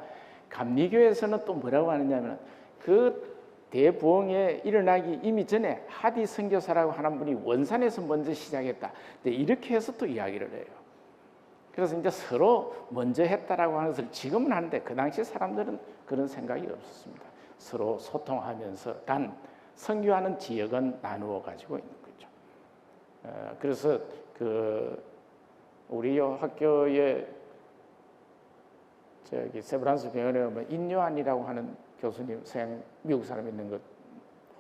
감리교에서는 또 뭐라고 하느냐면 그 대부흥에 일어나기 이미 전에 하디 선교사라고 하는 분이 원산에서 먼저 시작했다. 이렇게 해서 또 이야기를 해요. 그래서 이제 서로 먼저 했다라고 하는 것을 지금은 하는데 그 당시 사람들은 그런 생각이 없었습니다. 서로 소통하면서 단 선교하는 지역은 나누어 가지고 있는 거죠. 그래서 그 우리 학교에 저기 세브란스 병원에 오면 인요한이라고 하는 교수님, 서양 미국 사람 있는 것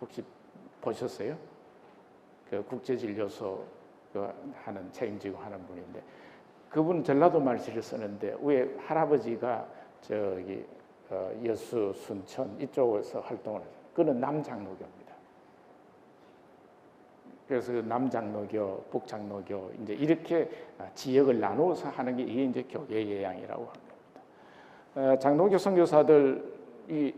혹시 보셨어요? 그 국제진료소 하는 책임지고 하는 분인데 그분은 전라도 말씨를 쓰는데 위에 할아버지가 저기 여수, 순천 이쪽에서 활동을 하죠. 그는 남장로교입니다. 그래서 남장로교, 북장로교 이제 이렇게 지역을 나누어서 하는 게 이게 이제 교계 예양이라고 합니다. 장로교 선교사들이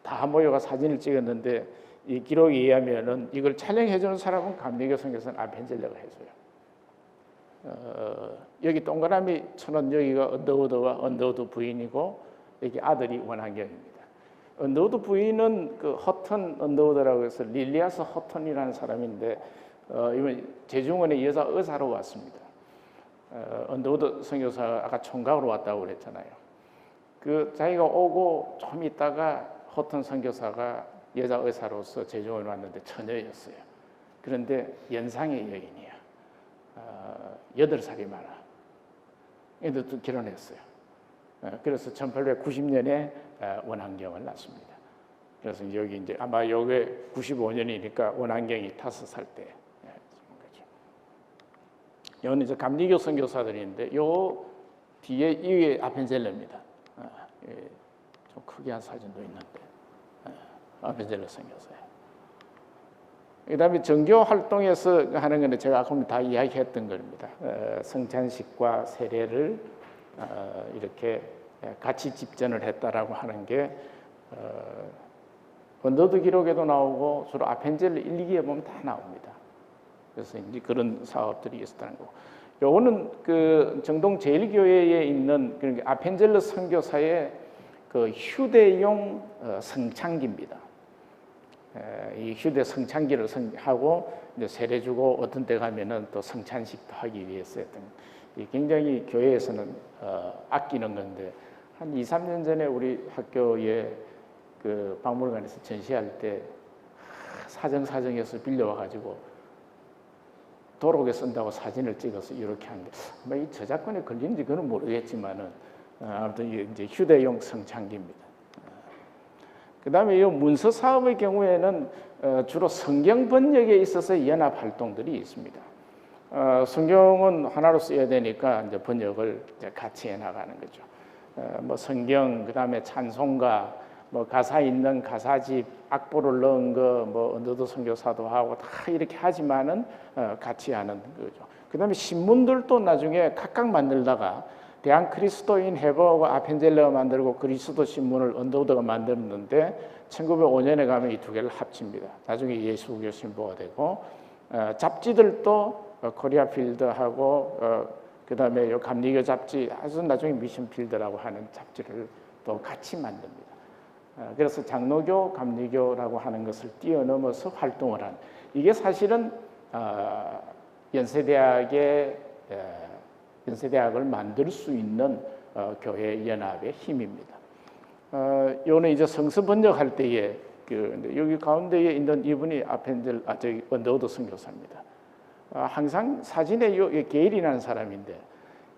다 모여가 사진을 찍었는데 이 기록에 의하면은 이걸 촬영해주는 사람은 감리교 선교사는 아펜젤러가 해줘요. 여기 동그라미 천원 여기가 언더우드와 언더우드 부인이고 여기 아들이 원한경입니다. 언더우드 부인은 그 허턴 언더우드라고 해서 릴리아스 허턴이라는 사람인데 이번 제중원의 여자 의사로 왔습니다. 언더우드 선교사 아까 총각으로 왔다고 그랬잖아요. 그 자기가 오고 좀 있다가 허턴 선교사가 여자 의사로서 제중원에 왔는데 처녀였어요. 그런데 연상의 여인이야. 8살이 많아. 얘도 또 결혼했어요. 그래서 1890년에 원한경을 낳습니다. 그래서 여기 이제 아마 여기 95년이니까 원한경이 5살 때 거죠. 이건 이제 감리교 선교사들인데 요 뒤에 이게 아펜젤러입니다. 좀 크게 한 사진도 있는데 아펜젤러 선교사예요. 그다음에 정교 활동에서 하는 건데 제가 아까 다 이야기했던 겁니다. 성찬식과 세례를 이렇게 같이 집전을 했다라고 하는 게 언더우드 기록에도 나오고 주로 아펜젤러 1, 2기에 보면 다 나옵니다. 그래서 이제 그런 사업들이 있었다는 거고. 요거는 그 정동 제일교회에 있는 그러니까 아펜젤러 선교사의 그 휴대용 성창기입니다. 이 휴대 성찬기를 하고 이제 세례 주고 어떤 때 가면은 또 성찬식도 하기 위해서 했던 굉장히 교회에서는 아끼는 건데 한 2, 3년 전에 우리 학교에 그 박물관에서 전시할 때 사정사정해서 빌려와 가지고 도록에 쓴다고 사진을 찍어서 이렇게 하는데 아마 이 저작권에 걸리는지 그건 모르겠지만은 아무튼 이제 휴대용 성찬기입니다. 그다음에 이 문서 사업의 경우에는 주로 성경 번역에 있어서 연합 활동들이 있습니다. 성경은 하나로 써야 되니까 이제 번역을 이제 같이 해 나가는 거죠. 뭐 성경 그다음에 찬송가 뭐 가사 있는 가사집 악보를 넣은 거 뭐 언더우드 선교사도 하고 다 이렇게 하지만은 같이 하는 거죠. 그다음에 신문들도 나중에 각각 만들다가 대한 그리스도인 해버가 아펜젤러가 만들고 그리스도 신문을 언더우드가 만들었는데 1905년에 가면 이 두 개를 합칩니다. 나중에 예수교 신보가 되고 잡지들도 코리아필드하고 그다음에 요 감리교 잡지 아주 나중에 미션필드라고 하는 잡지를 또 같이 만듭니다. 그래서 장로교, 감리교라고 하는 것을 뛰어넘어서 활동을 한 이게 사실은 연세대학을 만들 수 있는 교회 연합의 힘입니다. 요는 이제 성서 번역할 때에 여기 가운데에 있는 이분이 저기 언더우드 선교사입니다. 항상 사진에 게일이라는 사람인데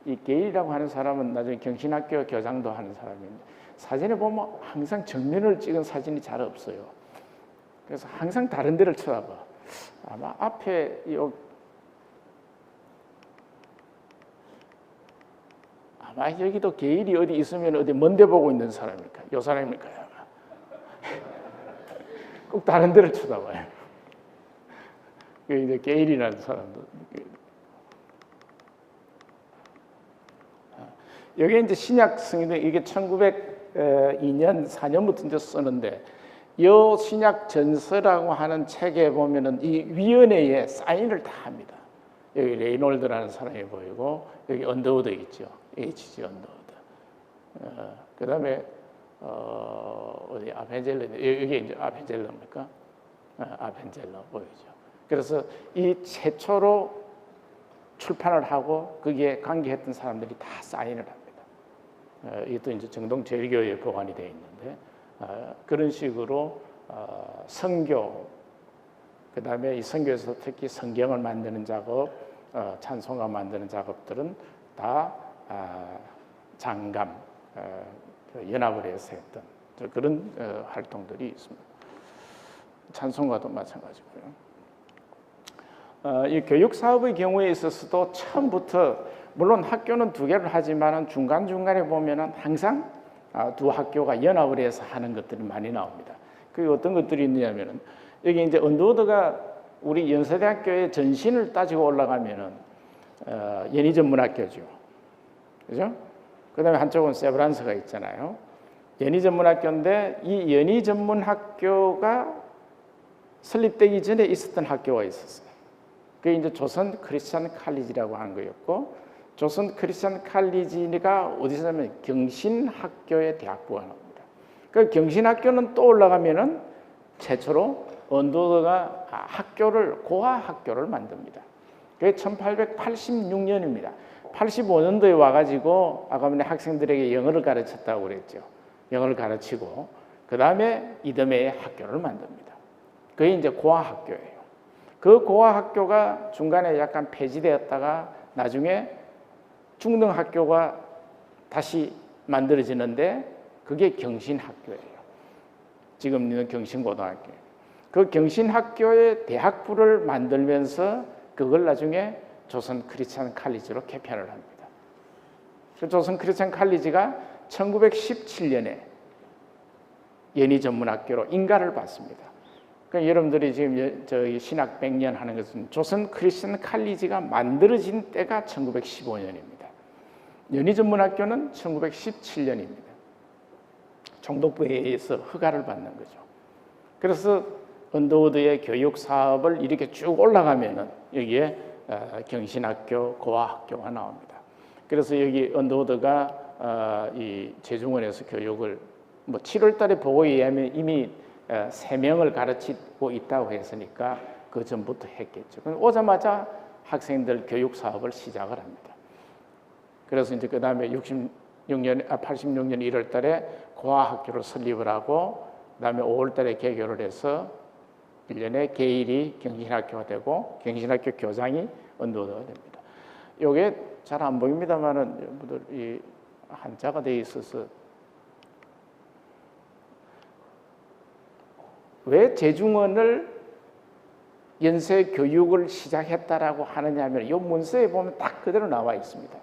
이 게일이라고 하는 사람은 나중에 경신학교 교장도 하는 사람인데 사진에 보면 항상 정면을 찍은 사진이 잘 없어요. 그래서 항상 다른 데를 쳐다봐. 아마 앞에 아마 여기도 게일이 어디 있으면 어디 먼데 보고 있는 사람일까? 요 사람일까요? 꼭 다른 데를 쳐다봐요. 이제 게일이라는 사람도. 여기 이제 신약 성경 이게 1902년 4년부터 이제 쓰는데 이 신약 전서라고 하는 책에 보면은 이 위원회에 사인을 다 합니다. 여기 레이놀드라는 사람이 보이고 여기 언더우드 있죠. H.G. 언더우드. 그다음에 어디 아펜젤러, 이게 이제 아펜젤러입니까? 아펜젤러 보이죠. 그래서 이 최초로 출판을 하고 거기에 관계했던 사람들이 다 사인을 합니다. 이것도 이제 정동제일교회에 보관이 되어 있는데 그런 식으로 선교, 그 다음에 이 선교에서 특히 성경을 만드는 작업, 찬송가 만드는 작업들은 다 장감, 연합을 해서 했던 그런 활동들이 있습니다. 찬송가도 마찬가지고요. 이 교육 사업의 경우에 있어서도 처음부터 물론 학교는 두 개를 하지만 중간중간에 보면은 항상 두 학교가 연합을 해서 하는 것들이 많이 나옵니다. 그 어떤 것들이 있냐면은 여기 이제 언더우드가 우리 연세대학교의 전신을 따지고 올라가면은 연희전문학교죠, 그죠? 그다음에 한쪽은 세브란스가 있잖아요. 연희전문학교인데 이 연희전문학교가 설립되기 전에 있었던 학교가 있었어요. 그게 이제 조선 크리스천 칼리지라고 하는 거였고, 조선 크리스천 칼리지가 어디서냐면 경신학교의 대학부가 나옵니다. 그 경신학교는 또 올라가면은 최초로 언더우드가 학교를 고아학교를 만듭니다. 그게 1886년입니다. 85년도에 와가지고 아까 전에 학생들에게 영어를 가르쳤다고 그랬죠. 영어를 가르치고 그 다음에 이듬해에 학교를 만듭니다. 그게 이제 고아학교예요. 그 고아학교가 중간에 약간 폐지되었다가 나중에 중등학교가 다시 만들어지는데 그게 경신학교예요. 지금 있는 경신고등학교. 그 경신학교의 대학부를 만들면서 그걸 나중에 조선 크리스천 칼리지로 개편을 합니다. 그 조선 크리스천 칼리지가 1917년에 연희전문학교로 인가를 받습니다. 그러니까 여러분들이 지금 저희 신학 100년 하는 것은 조선 크리스천 칼리지가 만들어진 때가 1915년입니다. 연희전문학교는 1917년입니다. 총독부에 의해서 허가를 받는 거죠. 그래서 언더우드의 교육 사업을 이렇게 쭉 올라가면은 여기에 경신학교, 고아학교가 나옵니다. 그래서 여기 언더우드가 이 재중원에서 교육을 7월 달에 보고에 의하면 이미 3명을 가르치고 있다고 했으니까 그 전부터 했겠죠. 오자마자 학생들 교육 사업을 시작을 합니다. 그래서 이제 그 다음에 86년 1월 달에 고아학교를 설립을 하고 그다음에 5월 달에 개교를 해서 1년에 개일이 경신학교가 되고 경신학교 교장이 언더우드가 됩니다. 이게 잘 안 보입니다만은 여러분들 이 한자가 되어 있어서 왜 재중원을 연세 교육을 시작했다라고 하느냐면 이 문서에 보면 딱 그대로 나와 있습니다.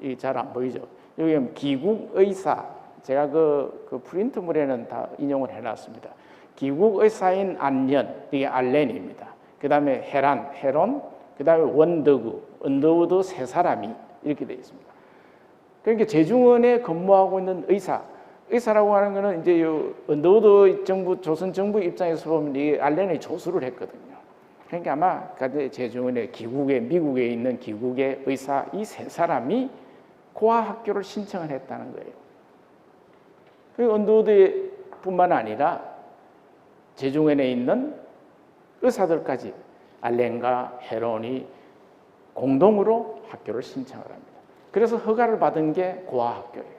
이 잘 안 보이죠? 여기 기국의사, 제가 그 프린트물에는 다 인용을 해놨습니다. 기국의사인 안년, 이게 알렌입니다. 그 다음에 헤론, 그 다음에 원더구, 언더우드 세 사람이 이렇게 되어 있습니다. 그러니까 재중원에 근무하고 있는 의사라고 하는 것은 이제 언더우드 정부, 조선 정부 입장에서 보면 이 알렌이 조수를 했거든요. 그러니까 아마 재중원의 기국에, 미국에 있는 기국의 의사 이 세 사람이 고아학교를 신청을 했다는 거예요. 그 언더우드뿐만 아니라 재중원에 있는 의사들까지 알렌과 헤론이 공동으로 학교를 신청을 합니다. 그래서 허가를 받은 게 고아학교예요.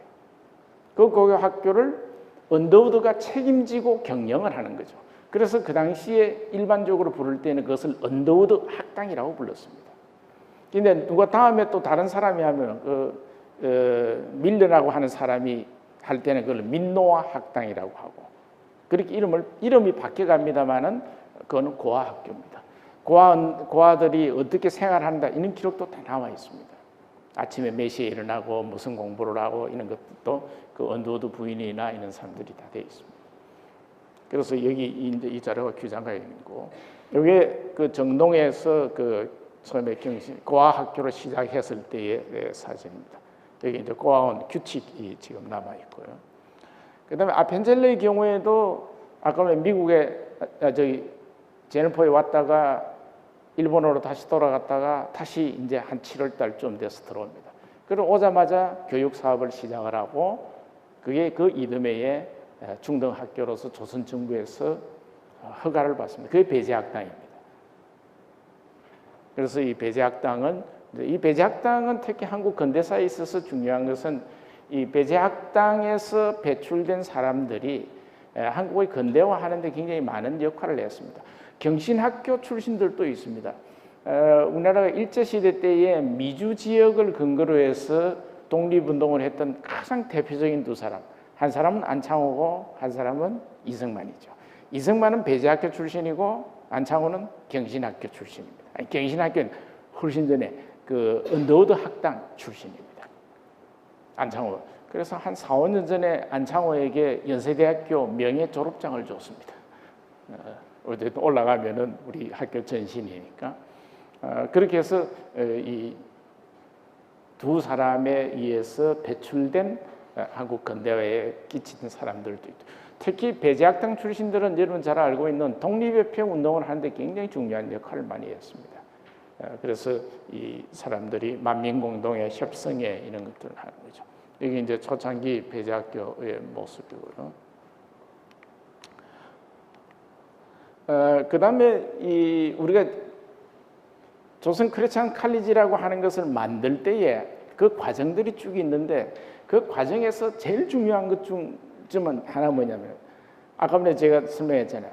그 고아학교를 언더우드가 책임지고 경영을 하는 거죠. 그래서 그 당시에 일반적으로 부를 때는 그것을 언더우드 학당이라고 불렀습니다. 근데 누가 다음에 또 다른 사람이 하면 밀러라고 하는 사람이 할 때는 그걸 민노아 학당이라고 하고 그렇게 이름이 바뀌어갑니다만은 그거는 고아학교입니다. 고아들이 어떻게 생활한다 이런 기록도 다 나와 있습니다. 아침에 몇 시에 일어나고 무슨 공부를 하고 이런 것도 그 언더우드 부인이나 이런 사람들이 다 되어 있습니다. 그래서 여기 이제 이 자료가 규장가 있고 이게 그 정동에서 그 처음에 경신 고아학교를 시작했을 때의 사진입니다. 여기 이제 고아원 규칙이 지금 남아 있고요. 그다음에 아펜젤러의 경우에도 아까 미국에 저기 제네퍼에 왔다가 일본으로 다시 돌아갔다가 다시 이제 한 7월 달쯤 돼서 들어옵니다. 그리고 오자마자 교육 사업을 시작을 하고 그게 그 이듬해에 중등학교로서 조선정부에서 허가를 받습니다. 그게 배제학당입니다. 그래서 이 배제학당은 특히 한국 근대사에 있어서 중요한 것은 이 배제학당에서 배출된 사람들이 한국의 근대화하는 데 굉장히 많은 역할을 했습니다. 경신학교 출신들도 있습니다. 우리나라가 일제시대 때에 미주 지역을 근거로 해서 독립운동을 했던 가장 대표적인 두 사람, 한 사람은 안창호고 한 사람은 이승만이죠. 이승만은 배제학교 출신이고 안창호는 경신학교 출신입니다. 경신학교는 훨씬 전에 그 언더우드 학당 출신입니다. 안창호. 그래서 한 4, 5년 전에 안창호에게 연세대학교 명예 졸업장을 줬습니다. 어쨌든 올라가면은 우리 학교 전신이니까. 그렇게 해서 이 두 사람에 의해서 배출된 한국 근대화에 끼치는 사람들도 있고, 특히 배제학당 출신들은 여러분 잘 알고 있는 독립협회 운동을 하는데 굉장히 중요한 역할을 많이 했습니다. 그래서 이 사람들이 만민공동의 협성에 이런 것들을 하는 거죠. 이게 이제 초창기 배제학교의 모습이고요. 그 다음에 우리가 조선 크리스천 칼리지라고 하는 것을 만들 때에 그 과정들이 쭉 있는데, 그 과정에서 제일 중요한 것 중쯤은 하나 뭐냐면, 아까 전에 제가 설명했잖아요.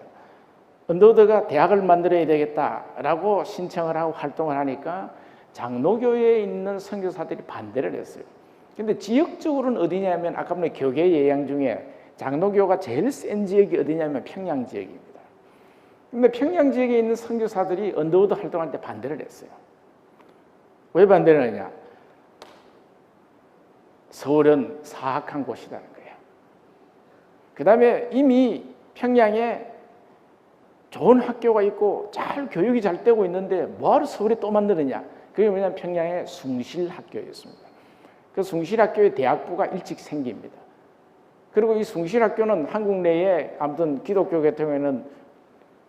언더우드가 대학을 만들어야 되겠다라고 신청을 하고 활동을 하니까 장로교회에 있는 선교사들이 반대를 했어요. 근데 지역적으로는 어디냐면, 아까 전에 교계 예양 중에 장로교가 제일 센 지역이 어디냐면 평양 지역입니다. 근데 평양 지역에 있는 선교사들이 언더우드 활동할 때 반대를 했어요. 왜 반대를 하냐? 서울은 사악한 곳이라는 거예요. 그 다음에 이미 평양에 좋은 학교가 있고 잘 교육이 잘 되고 있는데 뭐하러 서울에 또 만드느냐? 그게 뭐냐면 평양의 숭실학교였습니다. 그 숭실학교의 대학부가 일찍 생깁니다. 그리고 이 숭실학교는 한국 내에 아무튼 기독교 계통에는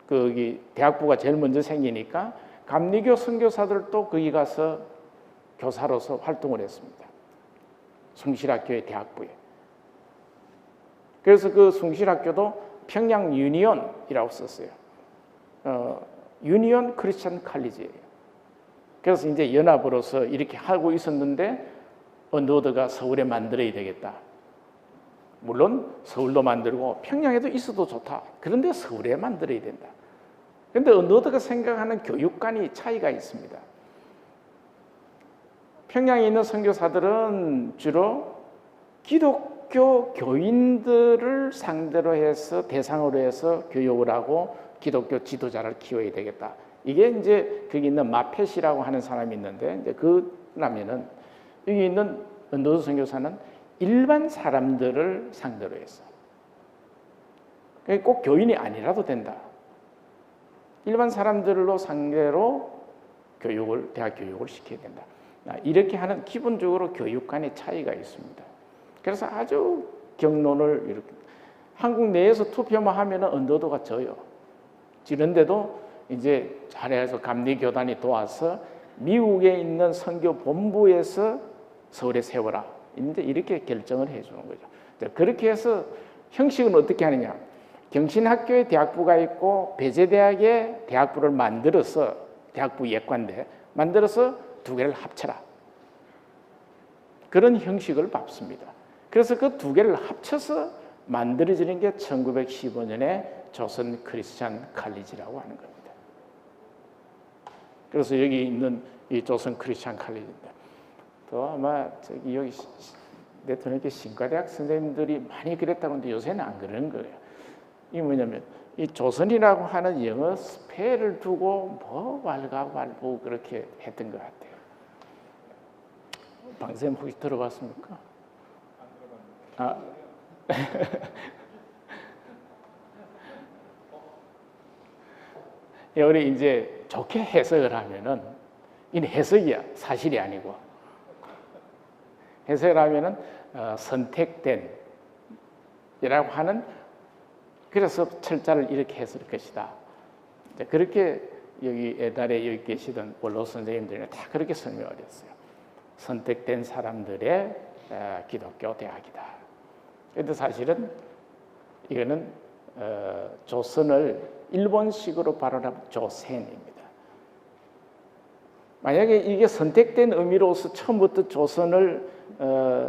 거기 대학부가 제일 먼저 생기니까 감리교 선교사들도 거기 가서 교사로서 활동을 했습니다. 숭실학교의 대학부에. 그래서 그 숭실학교도 평양 유니온이라고 썼어요. 유니온 크리스천 칼리지예요. 그래서 이제 연합으로서 이렇게 하고 있었는데 언더우드가 서울에 만들어야 되겠다. 물론 서울도 만들고 평양에도 있어도 좋다. 그런데 서울에 만들어야 된다. 그런데 언더우드가 생각하는 교육관이 차이가 있습니다. 평양에 있는 선교사들은 주로 기독교 교인들을 상대로 해서 대상으로 해서 교육을 하고 기독교 지도자를 키워야 되겠다. 이게 이제 거기 있는 마펫이라고 하는 사람이 있는데, 이제 그라면은 여기 있는 언더우드 선교사는 일반 사람들을 상대로 해서, 꼭 교인이 아니라도 된다. 일반 사람들로 상대로 대학 교육을 시켜야 된다. 이렇게 하는 기본적으로 교육 간의 차이가 있습니다. 그래서 아주 경론을 이렇게 한국 내에서 투표만 하면은 언더우드가 져요. 지는데도 이제 잘해서 감리교단이 도와서 미국에 있는 선교 본부에서 서울에 세워라. 이제 이렇게 결정을 해주는 거죠. 그렇게 해서 형식은 어떻게 하느냐? 경신학교에 대학부가 있고 배제대학에 대학부를 만들어서, 대학부 예과인데 만들어서 두 개를 합쳐라. 그런 형식을 밟습니다. 그래서 그 두 개를 합쳐서 만들어지는 게 1915년에 조선 크리스천 칼리지라고 하는 겁니다. 그래서 여기 있는 이 조선 크리스천 칼리지입니다. 또 아마 여기 대통령께 신과대학 선생님들이 많이 그랬다고 하는데 요새는 안 그러는 거예요. 이게 뭐냐면 이 조선이라고 하는 영어 스펠을 두고 뭐 왈가왈부 그렇게 했던 것 같아요. 방쌤 혹시 들어봤습니까? 안 들어봤는데. 우리 이제 좋게 해석을 하면은, 이는 해석이야, 사실이 아니고. 해석을 하면은 선택된 이라고 하는, 그래서 철자를 이렇게 했을 것이다. 그렇게 여기 옛날에 여기 계시던 원로 선생님들은 다 그렇게 설명을 했어요. 선택된 사람들의 기독교 대학이다. 그런데 사실은 이거는 조선을 일본식으로 발언하면 조센입니다. 만약에 이게 선택된 의미로서 처음부터 조선을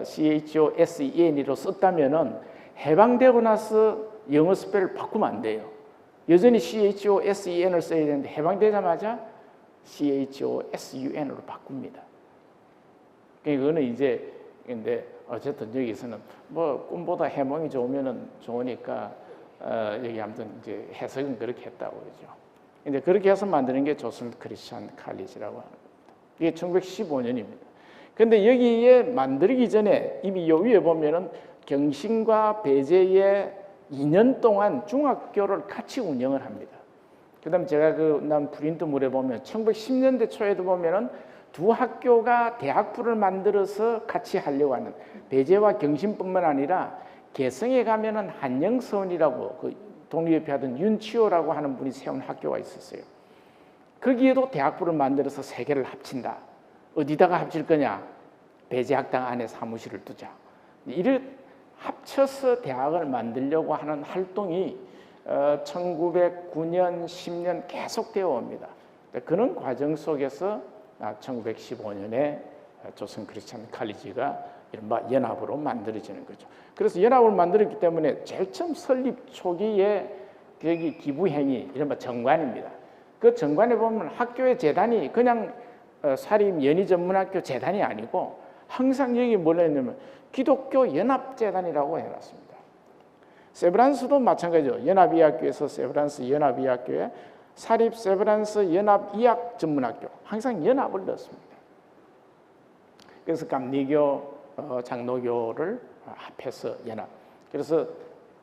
CHOSEN으로 썼다면은 해방되고 나서 영어 스펠을 바꾸면 안 돼요. 여전히 CHOSEN을 써야 되는데 해방되자마자 CHOSUN으로 바꿉니다. 그거는 이제 근데 어쨌든 여기서는 뭐 꿈보다 해몽이 좋으니까 여기 아무튼 이제 해석은 그렇게 했다고 그러죠. 이제 그렇게 해서 만드는 게 조선 크리스천 칼리지라고 하는 겁니다. 이게 1915년입니다. 근데 여기에 만들기 전에 이미 요 위에 보면은 경신과 배제의 2년 동안 중학교를 같이 운영을 합니다. 그다음 제가 난 프린트물에 보면 1910년대 초에도 보면은 두 학교가 대학부를 만들어서 같이 하려고 하는 배제와 경신뿐만 아니라 개성에 가면은 한영서원이라고 그 독립협회 하던 윤치호라고 하는 분이 세운 학교가 있었어요. 거기에도 대학부를 만들어서 세 개를 합친다. 어디다가 합칠 거냐? 배제학당 안에 사무실을 두자. 이를 합쳐서 대학을 만들려고 하는 활동이 1909년, 10년 계속되어 옵니다. 그런 과정 속에서 1915년에 조선 크리스천 칼리지가 이른바 연합으로 만들어지는 거죠. 그래서 연합을 만들었기 때문에 제일 처음 설립 초기에 여기 기부행위, 이른바 정관입니다. 그 정관에 보면 학교의 재단이 그냥 사립 연희전문학교 재단이 아니고 항상 여기 뭐라 했냐면 기독교 연합재단이라고 해놨습니다. 세브란스도 마찬가지죠. 연합의학교에서 세브란스 연합의학교에 사립 세브란스 연합의학전문학교 항상 연합을 넣습니다. 그래서 감리교, 장로교를 합해서 연합. 그래서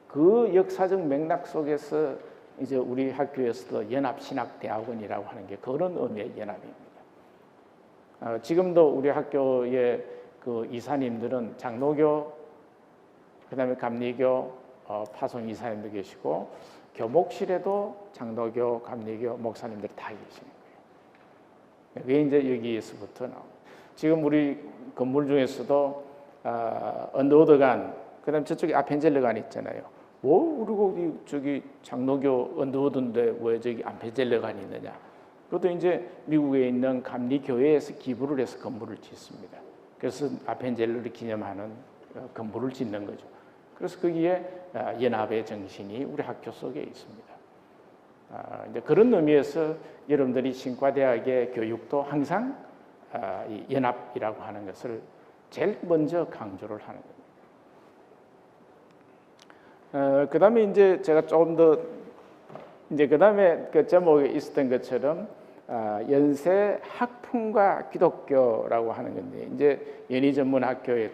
그 역사적 맥락 속에서 이제 우리 학교에서도 연합신학대학원이라고 하는 게 그런 의미의 연합입니다. 지금도 우리 학교의 그 이사님들은 장로교, 그다음에 감리교, 파송 이사님도 계시고 교목실에도 장로교, 감리교 목사님들 다 계시는 거예요. 그게 이제 여기에서부터 나옵니다. 지금 우리 건물 중에서도 언더우드관, 그다음 저쪽에 아펜젤러관 있잖아요. 우리 저기 장로교 언더우드인데 왜 저기 아펜젤러관이 있느냐? 그것도 이제 미국에 있는 감리교회에서 기부를 해서 건물을 짓습니다. 그래서 아펜젤러를 기념하는 건물을 짓는 거죠. 그래서 거기에 연합의 정신이 우리 학교 속에 있습니다. 이제 그런 의미에서 여러분들이 신과대학의 교육도 항상 이 연합이라고 하는 것을 제일 먼저 강조를 하는 겁니다. 그 다음에 이제 제가 조금 더 이제 그 다음에 그 제목에 있었던 것처럼 연세 학풍과 기독교라고 하는 건데 이제 연희전문학교에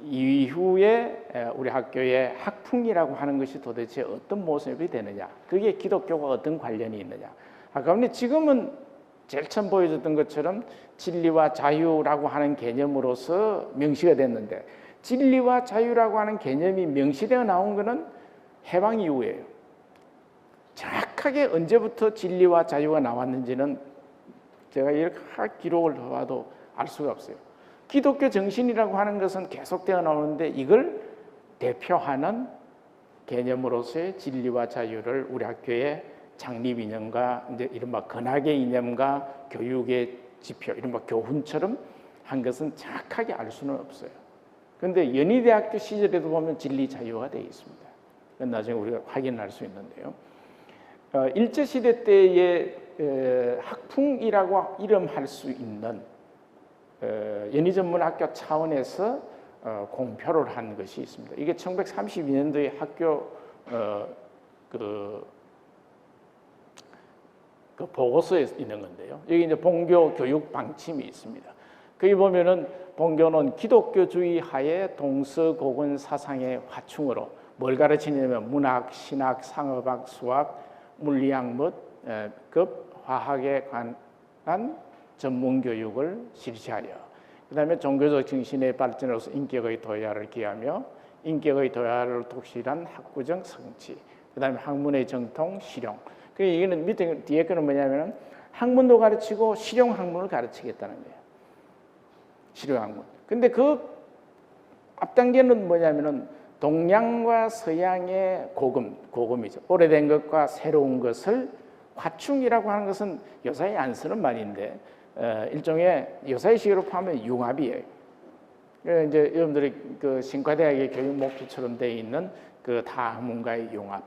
이후에 우리 학교의 학풍이라고 하는 것이 도대체 어떤 모습이 되느냐, 그게 기독교와 어떤 관련이 있느냐. 아까 지금은 제일 처음 보여줬던 것처럼 진리와 자유라고 하는 개념으로서 명시가 됐는데 진리와 자유라고 하는 개념이 명시되어 나온 것은 해방 이후예요. 정확하게 언제부터 진리와 자유가 나왔는지는 제가 이렇게 기록을 봐도 알 수가 없어요. 기독교 정신이라고 하는 것은 계속되어 나오는데 이걸 대표하는 개념으로서의 진리와 자유를 우리 학교의 창립 이념과 이제 이른바 근학의 이념과 교육의 지표, 이른바 교훈처럼 한 것은 정확하게 알 수는 없어요. 그런데 연희대학교 시절에도 보면 진리 자유가 되어 있습니다. 나중에 우리가 확인할 수 있는데요. 일제시대 때의 학풍이라고 이름할 수 있는 연희전문학교 차원에서 공표를 한 것이 있습니다. 이게 1932년도에 학교 그 보고서에 있는 건데요. 여기 이제 본교 교육 방침이 있습니다. 거기 보면은 본교는 기독교주의 하에 동서고군 사상의 화충으로 뭘 가르치냐면 문학, 신학, 상업학, 수학, 물리학 및 급 화학에 관한 전문 교육을 실시하여 그다음에 종교적 정신의 발전으로서 인격의 도야를 기하며 인격의 도야를 독실한 학구적 성취, 그다음에 학문의 정통, 실용. 그 이거는 밑에 뒤에 거는 뭐냐면은 학문도 가르치고 실용 학문을 가르치겠다는 거예요. 실용 학문. 근데 그 앞단계는 뭐냐면은 동양과 서양의 고금이죠. 오래된 것과 새로운 것을 화충이라고 하는 것은 요사이 안 쓰는 말인데 일종의 요사이식으로 하면 융합이에요. 이제 여러분들이 그 신과대학의 교육 목표처럼 되어 있는 그 다학문과의 융합.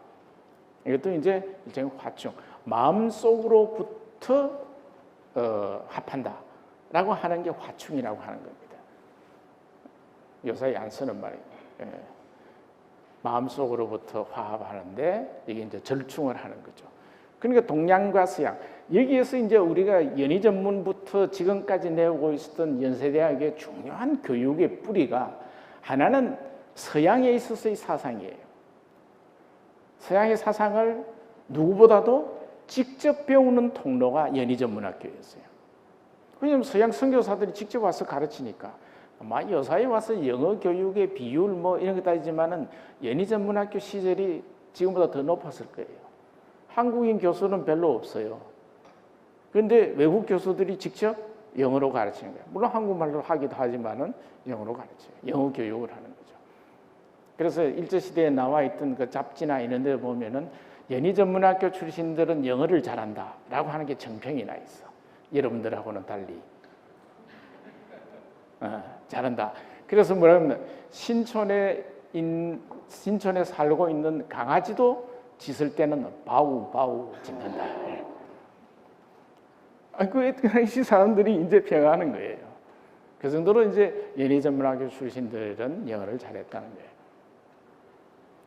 이것도 이제 일종의 화충. 마음속으로부터 합한다라고 하는 게 화충이라고 하는 겁니다. 요사이 안 쓰는 말이에요. 마음속으로부터 화합하는데 이게 이제 절충을 하는 거죠. 그러니까 동양과 서양, 여기에서 이제 우리가 연희 전문부터 지금까지 내오고 있었던 연세대학의 중요한 교육의 뿌리가 하나는 서양에 있어서의 사상이에요. 서양의 사상을 누구보다도 직접 배우는 통로가 연희 전문학교였어요. 왜냐하면 서양 선교사들이 직접 와서 가르치니까. 아마 여사에 와서 영어 교육의 비율 뭐 이런 거 따지지만은 연희 전문학교 시절이 지금보다 더 높았을 거예요. 한국인 교수는 별로 없어요. 그런데 외국 교수들이 직접 영어로 가르치는 거예요. 물론 한국말로 하기도 하지만은 영어로 가르쳐요. 영어 교육을 하는 거죠. 그래서 일제시대에 나와 있던 그 잡지나 이런 데 보면은 연희 전문학교 출신들은 영어를 잘한다라고 하는 게 정평이 나 있어. 여러분들하고는 달리. 잘한다. 그래서 뭐냐면 신촌에 살고 있는 강아지도 짖을 때는 바우 짖는다. 그 당시 사람들이 이제 평가하는 거예요. 그 정도로 이제 연희 전문학교 출신들은 영어를 잘했다는 거예요.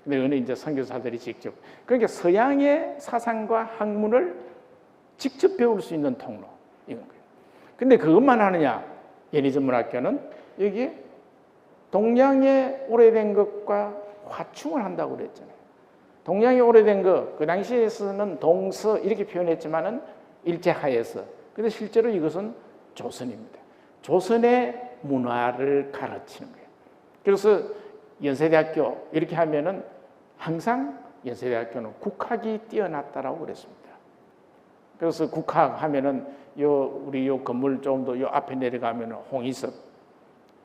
근데 이거는 이제 선교사들이 직접, 그러니까 서양의 사상과 학문을 직접 배울 수 있는 통로 이건 거예요. 근데 그것만 하느냐? 연희 전문학교는 여기 동양의 오래된 것과 화충을 한다고 그랬잖아요. 동양의 오래된 것, 그 당시에서는 동서 이렇게 표현했지만은 일제하에서. 근데 실제로 이것은 조선입니다. 조선의 문화를 가르치는 거예요. 그래서 연세대학교 이렇게 하면은 항상 연세대학교는 국학이 뛰어났다라고 그랬습니다. 그래서 국학 하면은 우리 요 건물 좀 더 요 앞에 내려가면은 홍희섭,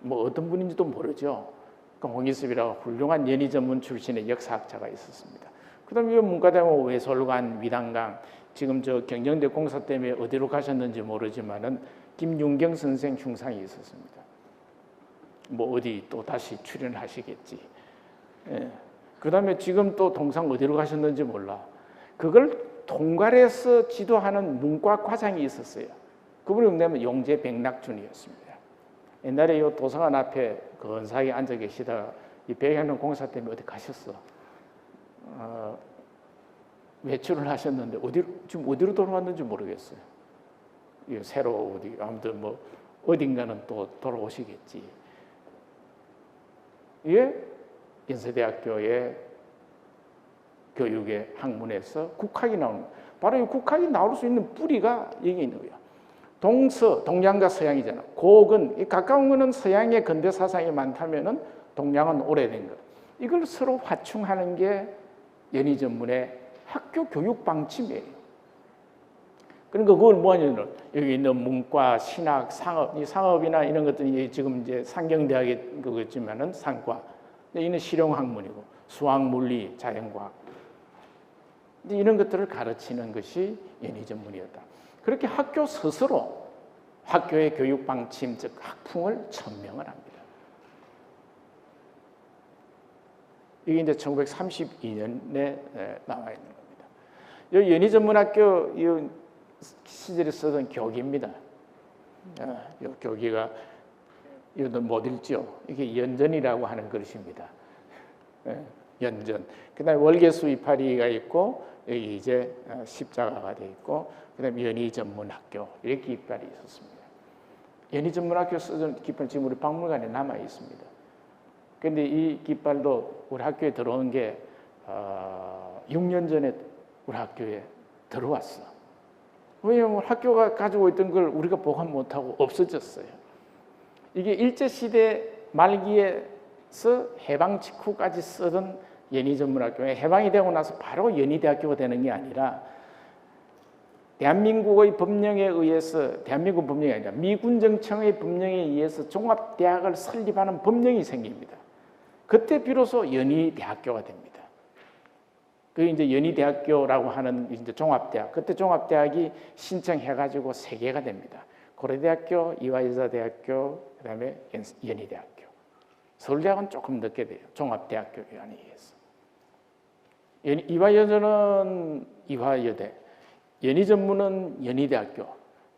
뭐 어떤 분인지도 모르죠. 그 홍희섭이라고 훌륭한 연희 전문 출신의 역사학자가 있었습니다. 그다음에 이 문과대학원 외솔관, 위단강, 지금 저 경정대 공사 때문에 어디로 가셨는지 모르지만은 김윤경 선생 흉상이 있었습니다. 뭐 어디 또 다시 출연하시겠지. 예. 그다음에 지금 또 동상 어디로 가셨는지 몰라. 그걸 통괄해서 지도하는 문과 과장이 있었어요. 그분이 뭐냐면 용재 백낙준이었습니다. 옛날에 이 도서관 앞에 근사하게 앉아 계시다가 이 백양로 공사 때문에 어디 가셨어. 외출을 하셨는데 지금 어디로 돌아왔는지 모르겠어요. 새로 어디 아무튼 뭐 어딘가는 또 돌아오시겠지. 이게 연세대학교의 교육의 학문에서 국학이 나오는 거예요. 바로 이 국학이 나올 수 있는 뿌리가 여기 있는 거예요. 동양과 서양이잖아. 고근, 가까운 거는 서양의 근대 사상이 많다면은 동양은 오래된 것. 이걸 서로 화충하는 게 연희 전문의 학교 교육 방침이에요. 그러니까 그걸 뭐냐면 여기 있는 문과, 신학, 상업, 이 상업이나 이런 것들이 지금 이제 상경대학에 그거지만은 상과, 이는 실용학문이고 수학, 물리, 자연과학 이런 것들을 가르치는 것이 연희 전문이었다. 그렇게 학교 스스로 학교의 교육 방침, 즉 학풍을 천명을 합니다. 이게 이제 1932년에 나와 있는 겁니다. 이 연희 전문학교 이 시절에 쓰던 교기입니다. 이 교기가 이것도 못 읽죠. 이게 연전이라고 하는 글씨입니다. 연전. 그다음에 월계수 이파리가 있고 여기 이제 십자가가 돼 있고 그다음에 연희 전문학교 이렇게 깃발이 있었습니다. 연희 전문학교 쓰던 깃발 지금 우리 박물관에 남아 있습니다. 그런데 이 깃발도 우리 학교에 들어온 게 6년 전에 우리 학교에 들어왔어. 왜냐하면 학교가 가지고 있던 걸 우리가 보관 못하고 없어졌어요. 이게 일제시대 말기에서 해방 직후까지 쓰던 연희 전문학교에 해방이 되고 나서 바로 연희대학교가 되는 게 아니라 대한민국의 법령에 의해서 대한민국 법령이 아니라 미군정청의 법령에 의해서 종합대학을 설립하는 법령이 생깁니다. 그때 비로소 연희대학교가 됩니다. 그게 이제 연희대학교라고 하는 이제 종합대학. 그때 종합대학이 신청해가지고 3개가 됩니다. 고려대학교, 이화여자대학교, 그다음에 연희대학교. 서울대학은 조금 늦게 돼요. 종합대학교 위원회에 의해서. 이화여자는 이화여대, 연희전문은 연희대학교.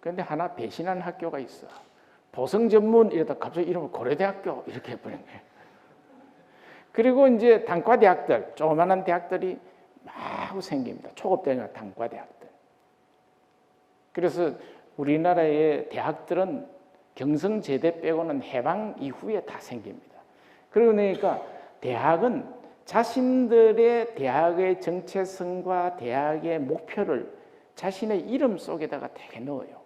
그런데 하나 배신한 학교가 있어. 보성전문 이러다 갑자기 이름을 고려대학교 이렇게 해버린 거예요. 그리고 이제 단과대학들, 조그마한 대학들이 마구 생깁니다. 초급대학이나 단과대학들. 그래서 우리나라의 대학들은 경성제대 빼고는 해방 이후에 다 생깁니다. 그러니까 대학은 자신들의 대학의 정체성과 대학의 목표를 자신의 이름 속에다가 되게 넣어요.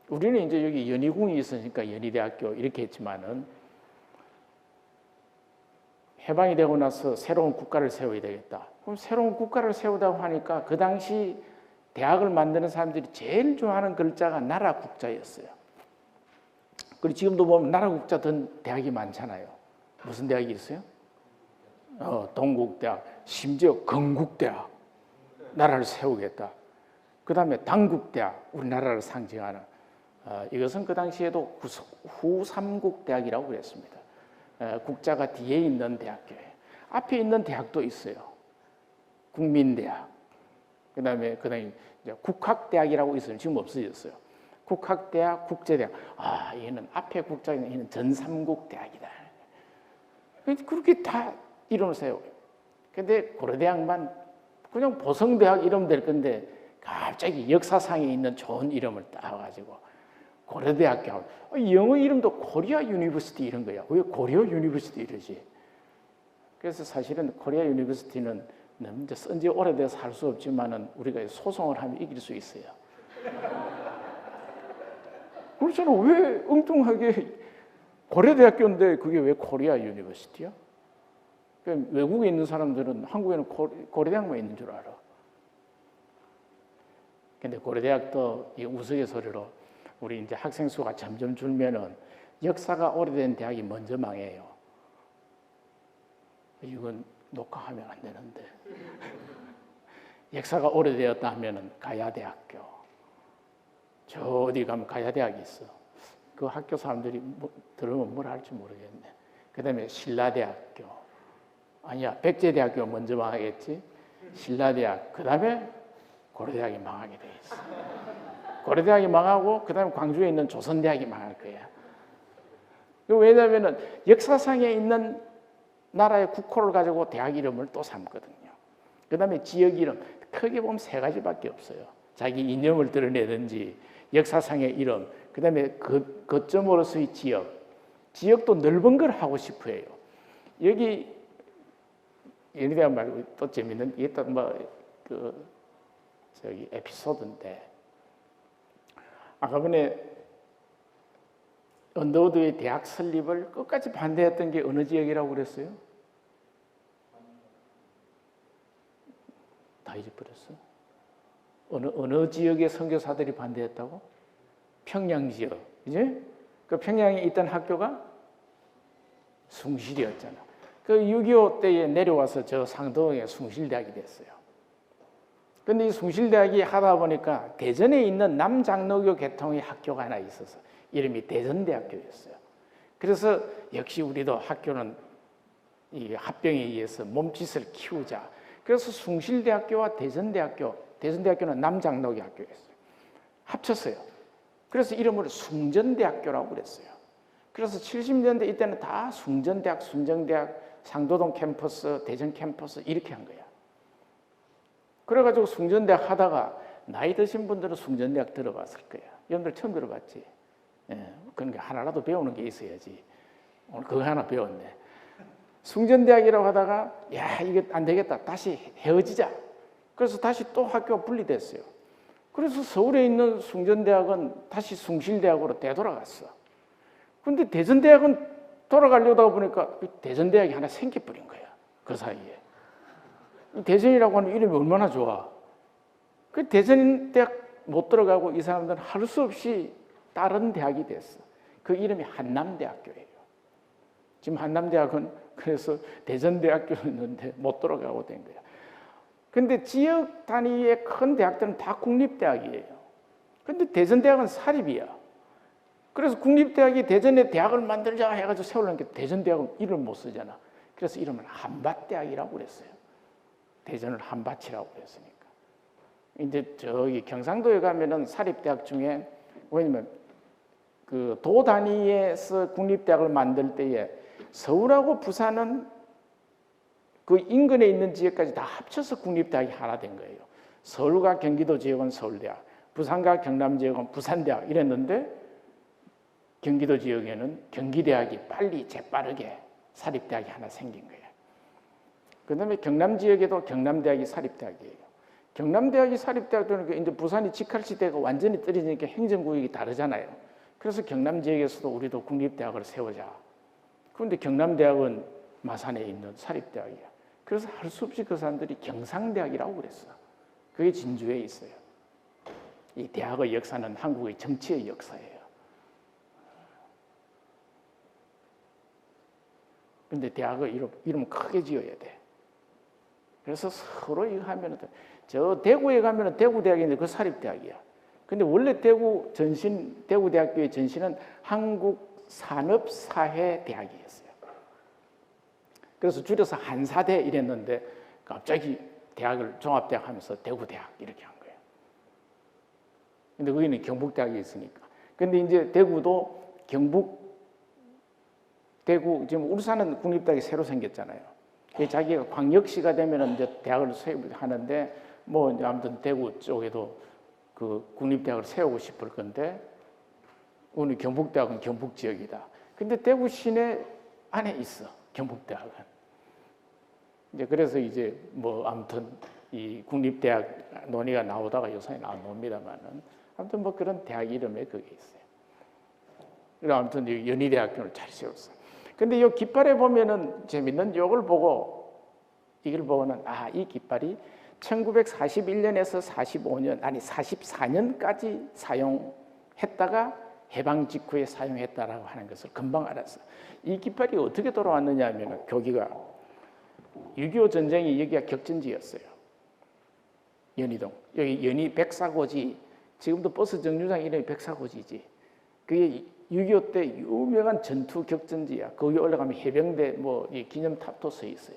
우리는 이제 여기 연희궁이 있으니까 연희대학교 이렇게 했지만은 해방이 되고 나서 새로운 국가를 세워야 되겠다. 그럼 새로운 국가를 세우다고 하니까 그 당시 대학을 만드는 사람들이 제일 좋아하는 글자가 나라 국자였어요. 그리고 지금도 보면 나라 국자 든 대학이 많잖아요. 무슨 대학이 있어요? 동국대학, 심지어 건국대학, 나라를 세우겠다. 그 다음에 당국대학, 우리나라를 상징하는 이것은 그 당시에도 후삼국대학이라고 그랬습니다. 국자가 뒤에 있는 대학교예요. 앞에 있는 대학도 있어요. 국민대학, 그다음에 이제 국학대학이라고 있어요. 지금 없어졌어요. 국학대학, 국제대학. 얘는 앞에 국자는 얘는 전삼국대학이다. 그렇게 다 이름을 세워요. 근데 고려대학만 그냥 보성대학 이러면 될 건데 갑자기 역사상에 있는 좋은 이름을 따가지고 고려대학교. 영어 이름도 코리아 유니버시티 이런 거야. 왜 고려 유니버시티 이러지? 그래서 사실은 코리아 유니버시티는 이제 쓴지 오래돼서 할 수 없지만은 우리가 소송을 하면 이길 수 있어요. 그렇잖아. 왜 엉뚱하게 고려대학교인데 그게 왜 코리아 유니버시티야? 외국에 있는 사람들은 한국에는 고려대학만 있는 줄 알아. 근데 고려대학도 이 우스갯소리로 우리 이제 학생 수가 점점 줄면은 역사가 오래된 대학이 먼저 망해요. 이건 녹화하면 안 되는데. 역사가 오래되었다 하면은 가야대학교. 저 어디 가면 가야대학이 있어. 그 학교 사람들이 들으면 뭘 할지 모르겠네. 그 다음에 신라대학교. 아니야, 백제대학교 먼저 망하겠지. 신라대학. 그 다음에 고려대학이 망하게 돼 있어. 고려대학이 망하고 그 다음에 광주에 있는 조선대학이 망할 거야. 왜냐하면 역사상에 있는 나라의 국호를 가지고 대학 이름을 또 삼거든요. 그 다음에 지역 이름. 크게 보면 3가지밖에 없어요. 자기 이념을 드러내든지 역사상의 이름, 그 다음에 거점으로서의 지역. 지역도 넓은 걸 하고 싶어 해요. 여기 연희대학 말고 또 재밌는 이게 또 에피소드인데 아까 전에 언더우드의 대학 설립을 끝까지 반대했던 게 어느 지역이라고 그랬어요? 다 잊어버렸어. 어느 지역의 선교사들이 반대했다고? 평양 지역, 이제 그 평양에 있던 학교가 숭실이었잖아. 그 6.25 때에 내려와서 저 상동에 숭실대학이 됐어요. 근데 이 숭실대학이 하다 보니까 대전에 있는 남장로교 계통의 학교가 하나 있어서 이름이 대전대학교였어요. 그래서 역시 우리도 학교는 이 합병에 의해서 몸짓을 키우자. 그래서 숭실대학교와 대전대학교는 남장로교 학교였어요. 합쳤어요. 그래서 이름을 숭전대학교라고 그랬어요. 그래서 70년대 이때는 다 숭전대학, 순정대학, 상도동 캠퍼스, 대전 캠퍼스 이렇게 한 거야. 그래가지고 숭전대학 하다가 나이 드신 분들은 숭전대학 들어봤을 거야. 여러분들 처음 들어봤지? 그런 게 하나라도 배우는 게 있어야지. 오늘 그거 하나 배웠네. 숭전대학이라고 하다가 야 이게 안 되겠다. 다시 헤어지자. 그래서 다시 또 학교가 분리됐어요. 그래서 서울에 있는 숭전대학은 다시 숭실대학으로 되돌아갔어. 근데 대전대학은 돌아가려다 보니까 대전대학이 하나 생겨버린 거야. 그 사이에. 대전이라고 하는 이름이 얼마나 좋아. 그 대전대학 못 들어가고 이 사람들은 할 수 없이 다른 대학이 됐어. 그 이름이 한남대학교예요. 지금 한남대학은 그래서 대전대학교였는데 못 돌아가고 된 거야. 근데 지역 단위의 큰 대학들은 다 국립대학이에요. 근데 대전대학은 사립이야. 그래서 국립대학이 대전에 대학을 만들자 해가지고 세우려니까 대전대학은 이름을 못 쓰잖아. 그래서 이름을 한밭대학이라고 그랬어요. 대전을 한밭이라고 그랬으니까. 이제 저기 경상도에 가면은 사립대학 중에 왜냐면 그 도 단위에서 국립대학을 만들 때에 서울하고 부산은 그 인근에 있는 지역까지 다 합쳐서 국립대학이 하나 된 거예요. 서울과 경기도 지역은 서울대학, 부산과 경남 지역은 부산대학 이랬는데 경기도 지역에는 경기대학이 빨리 재빠르게 사립대학이 하나 생긴 거예요. 그 다음에 경남 지역에도 경남대학이 사립대학이에요. 경남대학이 사립대학 되니까 이제 부산이 직할지대가 완전히 떨어지니까 행정구역이 다르잖아요. 그래서 경남 지역에서도 우리도 국립대학을 세우자. 그런데 경남대학은 마산에 있는 사립대학이야. 그래서 할 수 없이 그 사람들이 경상대학이라고 그랬어. 그게 진주에 있어요. 이 대학의 역사는 한국의 정치의 역사예요. 근데 대학의 이름 크게 지어야 돼. 그래서 서로 이거 하면은 저 대구에 가면은 대구대학인데 그 사립대학이야. 근데 원래 대구대학교의 전신은 한국산업사회대학이었어요. 그래서 줄여서 한사대 이랬는데 갑자기 대학을 종합대학 하면서 대구대학 이렇게 한 거예요. 근데 거기는 경북대학이 있으니까. 근데 이제 대구도 대구, 지금 울산은 국립대학이 새로 생겼잖아요. 자기가 광역시가 되면 이제 대학을 세우는데 뭐 이제 아무튼 대구 쪽에도 그 국립대학을 세우고 싶을 건데 오늘 경북대학은 경북 지역이다. 근데 대구 시내 안에 있어 경북대학은. 이제 그래서 이제 뭐 아무튼 이 국립대학 논의가 나오다가 요새 안 나옵니다만은 아무튼 뭐 그런 대학 이름에 그게 있어요. 그리고 아무튼 연희대학교를 잘 세웠어. 근데 이 깃발에 보면은 재밌는 요걸 보고 이걸 보고는 이 깃발이 1941년에서 45년 아니 44년까지 사용했다가 해방 직후에 사용했다라고 하는 것을 금방 알았어. 이 깃발이 어떻게 돌아왔느냐 하면 거기가 6.25 전쟁이 여기가 격전지였어요. 연희동. 여기 연희 백사고지. 지금도 버스 정류장 이름이 백사고지지. 그게 6.25 때 유명한 전투 격전지야. 거기 올라가면 해병대 뭐 기념탑도 서 있어요.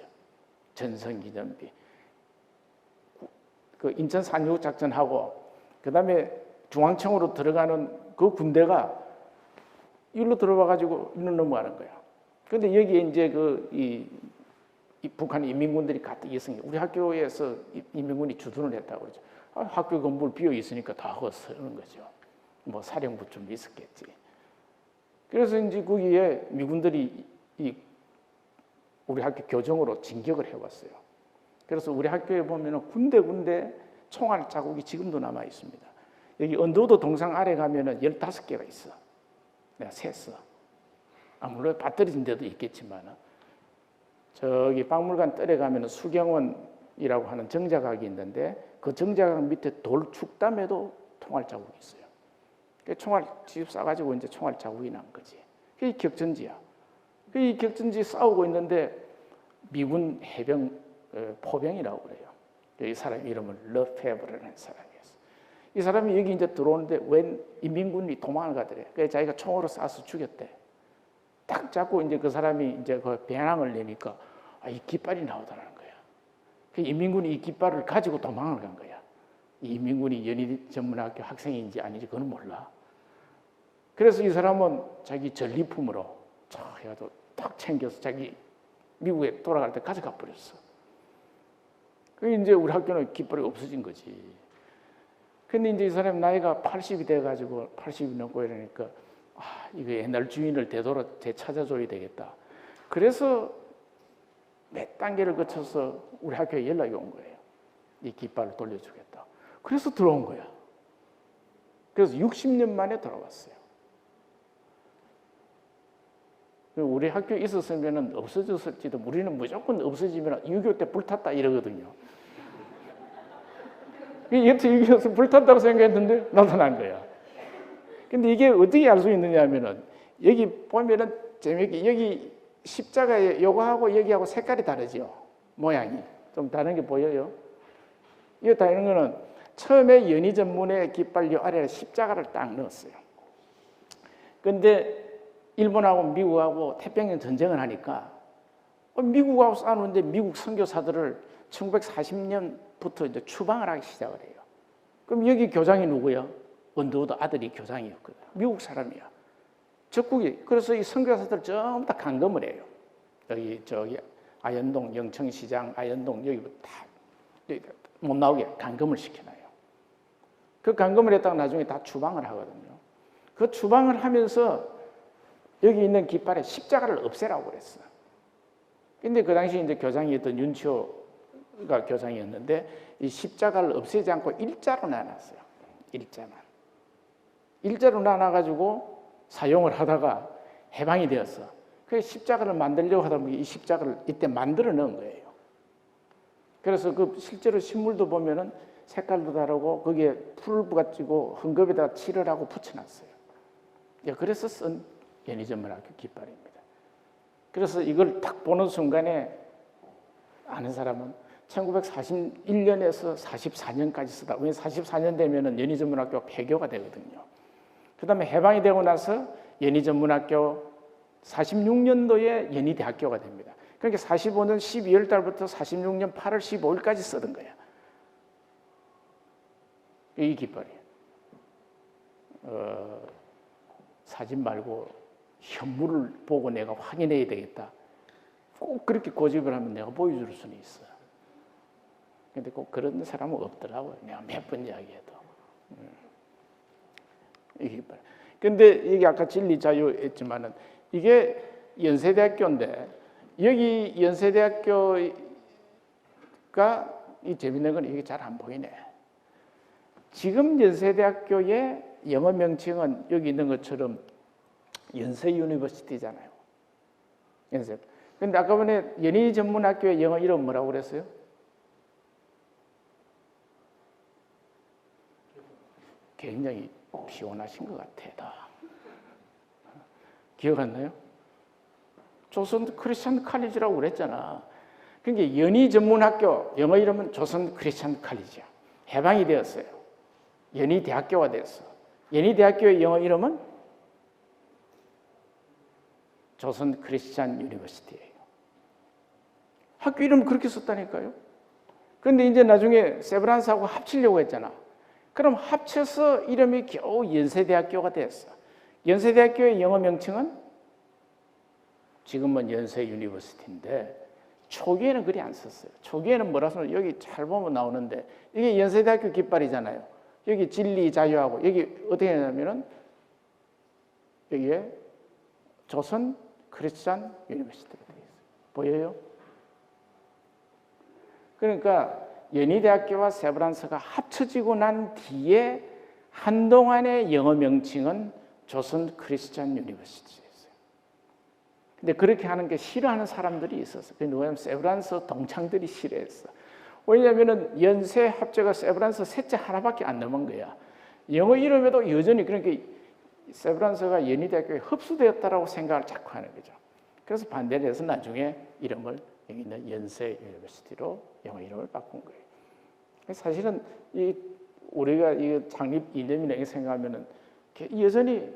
전선기념비. 그 인천 산육 작전하고 그다음에 중앙청으로 들어가는 그 군대가 일로 들어와 가지고 일로 넘어가는 거야. 그런데 여기에 이제 이 북한 인민군들이 가득 있으니 우리 학교에서 인민군이 주둔을 했다고 그러죠. 학교 건물 비어 있으니까 다 헛서는 거죠. 뭐 사령부 좀 있었겠지. 그래서 이제 거기에 미군들이 우리 학교 교정으로 진격을 해왔어요. 그래서 우리 학교에 보면은 군데 총알 자국이 지금도 남아 있습니다. 여기 언더우드 동상 아래 가면은 15개가 있어. 내가 셌어. 물론 빠뜨려진 데도 있겠지만 저기 박물관 뜰에 가면은 수경원이라고 하는 정자각이 있는데 그 정자각 밑에 돌 축담에도 총알 자국이 있어요. 총알 집 싸가지고 이제 총알 자국이 난 거지. 그게 격전지야. 이 격전지 싸우고 있는데 미군 해병 포병이라고 그래요. 이 사람 이름은 러페브르라는 사람이었어. 이 사람이 여기 이제 들어오는데 웬 인민군이 도망을 가더래. 그래서 자기가 총으로 쏴서 죽였대. 딱 잡고 이제 그 사람이 이제 그 배낭을 내니까 이 깃발이 나오더라는 거야. 그 인민군이 이 깃발을 가지고 도망을 간 거야. 이 인민군이 연희전문학교 학생인지 아닌지 그건 몰라. 그래서 이 사람은 자기 전리품으로 해가지고 딱 챙겨서 자기 미국에 돌아갈 때 가져가 버렸어. 그 이제 우리 학교는 깃발이 없어진 거지. 근데 이제 이 사람 나이가 80이 돼가지고 80이 넘고 이러니까 이거 옛날 주인을 되찾아줘야 되겠다. 그래서 몇 단계를 거쳐서 우리 학교에 연락이 온 거예요. 이 깃발을 돌려주겠다. 그래서 들어온 거야. 그래서 60년 만에 돌아왔어요. 우리 학교에 있었으면 없어졌을지도 우리는 무조건 없어지면 6.25 때 불탔다 이러거든요. 여태 6.25때 불탔다고 생각했는데 나타난 거야. 근데 이게 어떻게 알 수 있느냐 하면은 여기 보면은 재미있게 여기 십자가에 요거하고 여기하고 색깔이 다르죠. 모양이 좀 다른 게 보여요. 이거 다른 거는 처음에 연희전문의 깃발 요 아래에 십자가를 딱 넣었어요. 근데 일본하고 미국하고 태평양 전쟁을 하니까 미국하고 싸우는데 미국 선교사들을 1940년부터 이제 추방을 하기 시작을 해요. 그럼 여기 교장이 누구야? 언더우드 아들이 교장이었거든. 미국 사람이야. 적국이. 그래서 이 선교사들 전부 다 감금을 해요. 여기 저기 아현동 영천시장 아현동 여기 다 못 나오게 감금을 시켜놔요. 그 감금을 했다가 나중에 다 추방을 하거든요. 그 추방을 하면서 여기 있는 깃발에 십자가를 없애라고 그랬어. 근데 그 당시 이제 교장이었던 윤치호가 교장이었는데 이 십자가를 없애지 않고 일자로 나눴어요. 일자로 나눠가지고 사용을 하다가 해방이 되었어. 그 십자가를 만들려고 하다 보니 이 십자가를 이때 만들어 넣은 거예요. 그래서 그 실제로 신물도 보면은 색깔도 다르고 거기에 풀을 가지고 헝겊에다 칠을 하고 붙여놨어요. 그래서 쓴 연희전문학교 깃발입니다. 그래서 이걸 딱 보는 순간에 아는 사람은 1941년에서 44년까지 쓰다. 왜냐하면 44년 되면은 연희전문학교 폐교가 되거든요. 그 다음에 해방이 되고 나서 연희전문학교 46년도에 연희대학교가 됩니다. 그러니까 45년 12월 달부터 46년 8월 15일까지 쓰던 거야. 이 깃발이에요. 사진 말고 현물을 보고 내가 확인해야 되겠다. 꼭 그렇게 고집을 하면 내가 보여줄 수는 있어. 근데 꼭 그런 사람은 없더라고요. 내가 몇 번 이야기해도. 이 깃발. 근데 이게 아까 진리자유 했지만은 이게 연세대학교인데 여기 연세대학교가 이 재밌는 건 이게 잘 안 보이네. 지금 연세대학교의 영어 명칭은 여기 있는 것처럼 연세 유니버시티잖아요. 연세. 근데 아까 전에 연희전문학교의 영어 이름 뭐라고 그랬어요? 굉장히 피곤하신 것 같아. 기억 안 나요? 조선 크리스천 칼리지라고 그랬잖아. 그러니까 연희전문학교 영어 이름은 조선 크리스천 칼리지야. 해방이 되었어요. 연희대학교가 되었어. 연희대학교의 영어 이름은 조선 크리스천 유니버시티예요. 학교 이름 그렇게 썼다니까요. 그런데 이제 나중에 세브란스하고 합치려고 했잖아. 그럼 합쳐서 이름이 겨우 연세대학교가 됐어. 연세대학교의 영어 명칭은 지금은 연세 유니버시티인데 초기에는 그리 안 썼어요. 초기에는 뭐라서 여기 잘 보면 나오는데 이게 연세대학교 깃발이잖아요. 여기 진리 자유하고 여기 어떻게 하냐면은 여기에 조선 크리스천 유니버시티가 되어 있어요. 보여요? 그러니까 연희대학교와 세브란스가 합쳐지고 난 뒤에 한동안의 영어 명칭은 조선 크리스천 유니버시티였어요. 근데 그렇게 하는 게 싫어하는 사람들이 있었어요. 왜냐하면 세브란스 동창들이 싫어했어. 왜냐하면 연세 합제가 세브란스 셋째 하나밖에 안 넘은 거야. 영어 이름에도 여전히 그러니까 세브란스가 연희대학교에 흡수되었다라고 생각을 자꾸 하는 거죠. 그래서 반대를 해서 나중에 이름을 여기 있는 연세 유니버시티로 영어 이름을 바꾼 거예요. 사실은 우리가 이 창립 이념이라고 생각하면은 여전히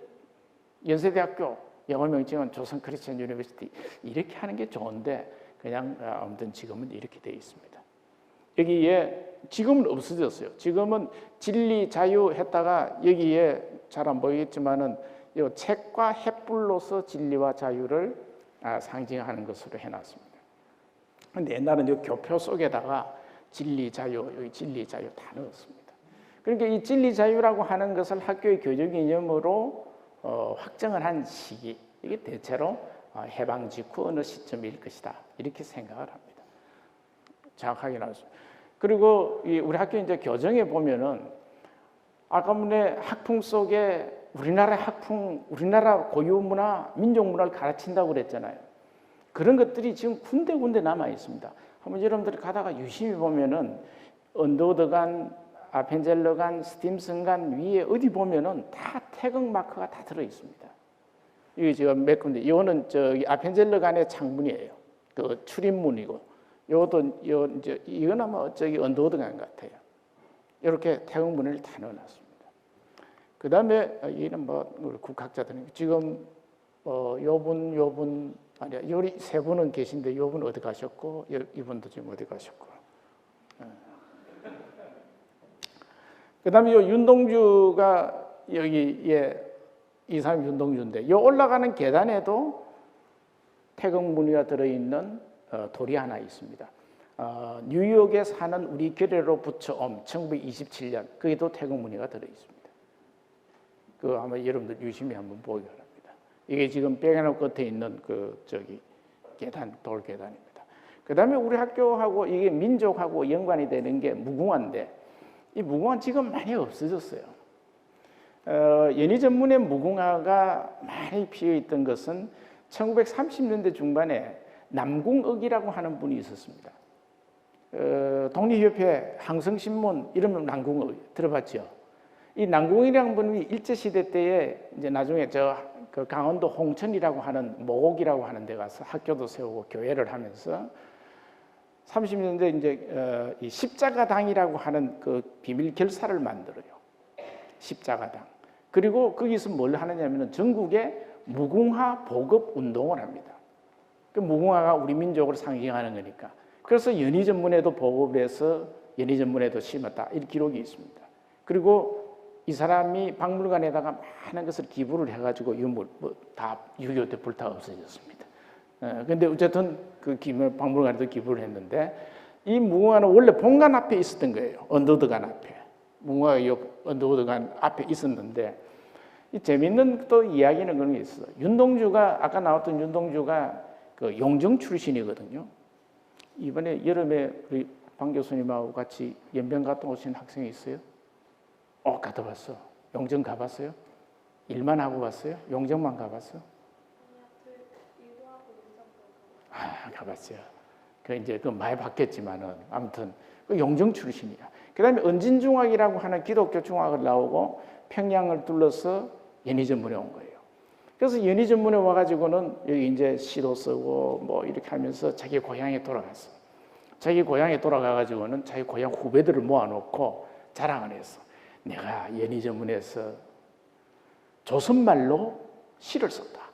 연세대학교 영어 명칭은 조선 크리스천 유니버시티 이렇게 하는 게 좋은데 그냥 아무튼 지금은 이렇게 되어 있습니다. 여기에 지금은 없어졌어요. 지금은 진리 자유 했다가 여기에 잘 안 보이겠지만은 이 책과 횃불로서 진리와 자유를 상징하는 것으로 해놨습니다. 근데 옛날은 이 교표 속에다가 진리 자유, 여기 진리 자유 다 넣었습니다. 그러니까 이 진리 자유라고 하는 것을 학교의 교육 이념으로 확정을 한 시기, 이게 대체로 해방 직후 어느 시점일 것이다 이렇게 생각을 합니다. 정확하게 나왔습니다. 그리고 우리 학교 이제 교정에 보면은 아까 전에 학풍 속에 우리나라 학풍, 우리나라 고유 문화, 민족 문화를 가르친다고 그랬잖아요. 그런 것들이 지금 군데군데 남아 있습니다. 한번 여러분들이 가다가 유심히 보면은 언더우드간, 아펜젤러간, 스팀슨간 위에 어디 보면은 다 태극 마크가 다 들어 있습니다. 이게 지금 몇 군데. 이거는 저기 아펜젤러관의 창문이에요. 그 출입문이고. 요것도 이제 이건 아마 저기 언더우드관 같아요. 이렇게 태극문을 다 넣어놨습니다. 그 다음에 이는 뭐 우리 국학자들은 지금 요분 아니야 요리 세 분은 계신데 요분 어디 가셨고 이분도 지금 어디 가셨고. 그 다음에 요 윤동주가 여기 이 사람 윤동주인데 요 올라가는 계단에도 태극무늬가 들어있는 돌이 하나 있습니다. 뉴욕에 사는 우리 결례로 부처옴 1927년 거기도 태극무늬가 들어있습니다. 그 아마 여러분들 유심히 한번 보기 바랍니다. 이게 지금 백야노 끝에 있는 그 저기 계단 돌 계단입니다. 그 다음에 우리 학교하고 이게 민족하고 연관이 되는 게 무궁화인데 이 무궁화 지금 많이 없어졌어요. 연희전문의 무궁화가 많이 피어 있던 것은 1930년대 중반에 남궁억이라고 하는 분이 있었습니다. 독립협회, 항성신문 이러면 남궁억 들어봤죠? 이 남궁이라는 분이 일제시대 때에 이제 나중에 그 강원도 홍천이라고 하는 모곡이라고 하는 데 가서 학교도 세우고 교회를 하면서 30년대 이제 이 십자가당이라고 하는 그 비밀 결사를 만들어요. 십자가당. 그리고 거기서 뭘 하느냐면은 전국에 무궁화 보급 운동을 합니다. 그 무궁화가 우리 민족을 상징하는 거니까. 그래서 연희전문에도 보급을 해서 연희전문에도 심었다. 이 기록이 있습니다. 그리고 이 사람이 박물관에다가 많은 것을 기부를 해가지고 유물 다 6.25 때 불타 없어졌습니다. 근데 어쨌든 그 박물관에도 기부를 했는데 이 무궁화는 원래 본관 앞에 있었던 거예요. 언더우드관 앞에. 무궁화가 언더우드관 앞에 있었는데 이 재밌는 또 이야기는 그런 게 있어요. 윤동주가 아까 나왔던 윤동주가 그 용정 출신이거든요. 이번에 여름에 우리 방 교수님하고 같이 연변 갔다 오신 학생이 있어요? 갔다 왔어. 용정 가봤어요? 일만 하고 갔어요? 용정만 가봤어? 가봤어요. 그 이제 그 많이 봤겠지만은 아무튼 그 용정 출신이야. 그다음에 은진중학이라고 하는 기독교 중학을 나오고 평양을 둘러서 연희전문에 온 거예요. 그래서 연희전문에 와가지고는 여기 이제 시도 쓰고 뭐 이렇게 하면서 자기 고향에 돌아갔어. 자기 고향에 돌아가가지고는 자기 고향 후배들을 모아놓고 자랑을 했어. 내가 연희전문에서 조선말로 시를 썼다.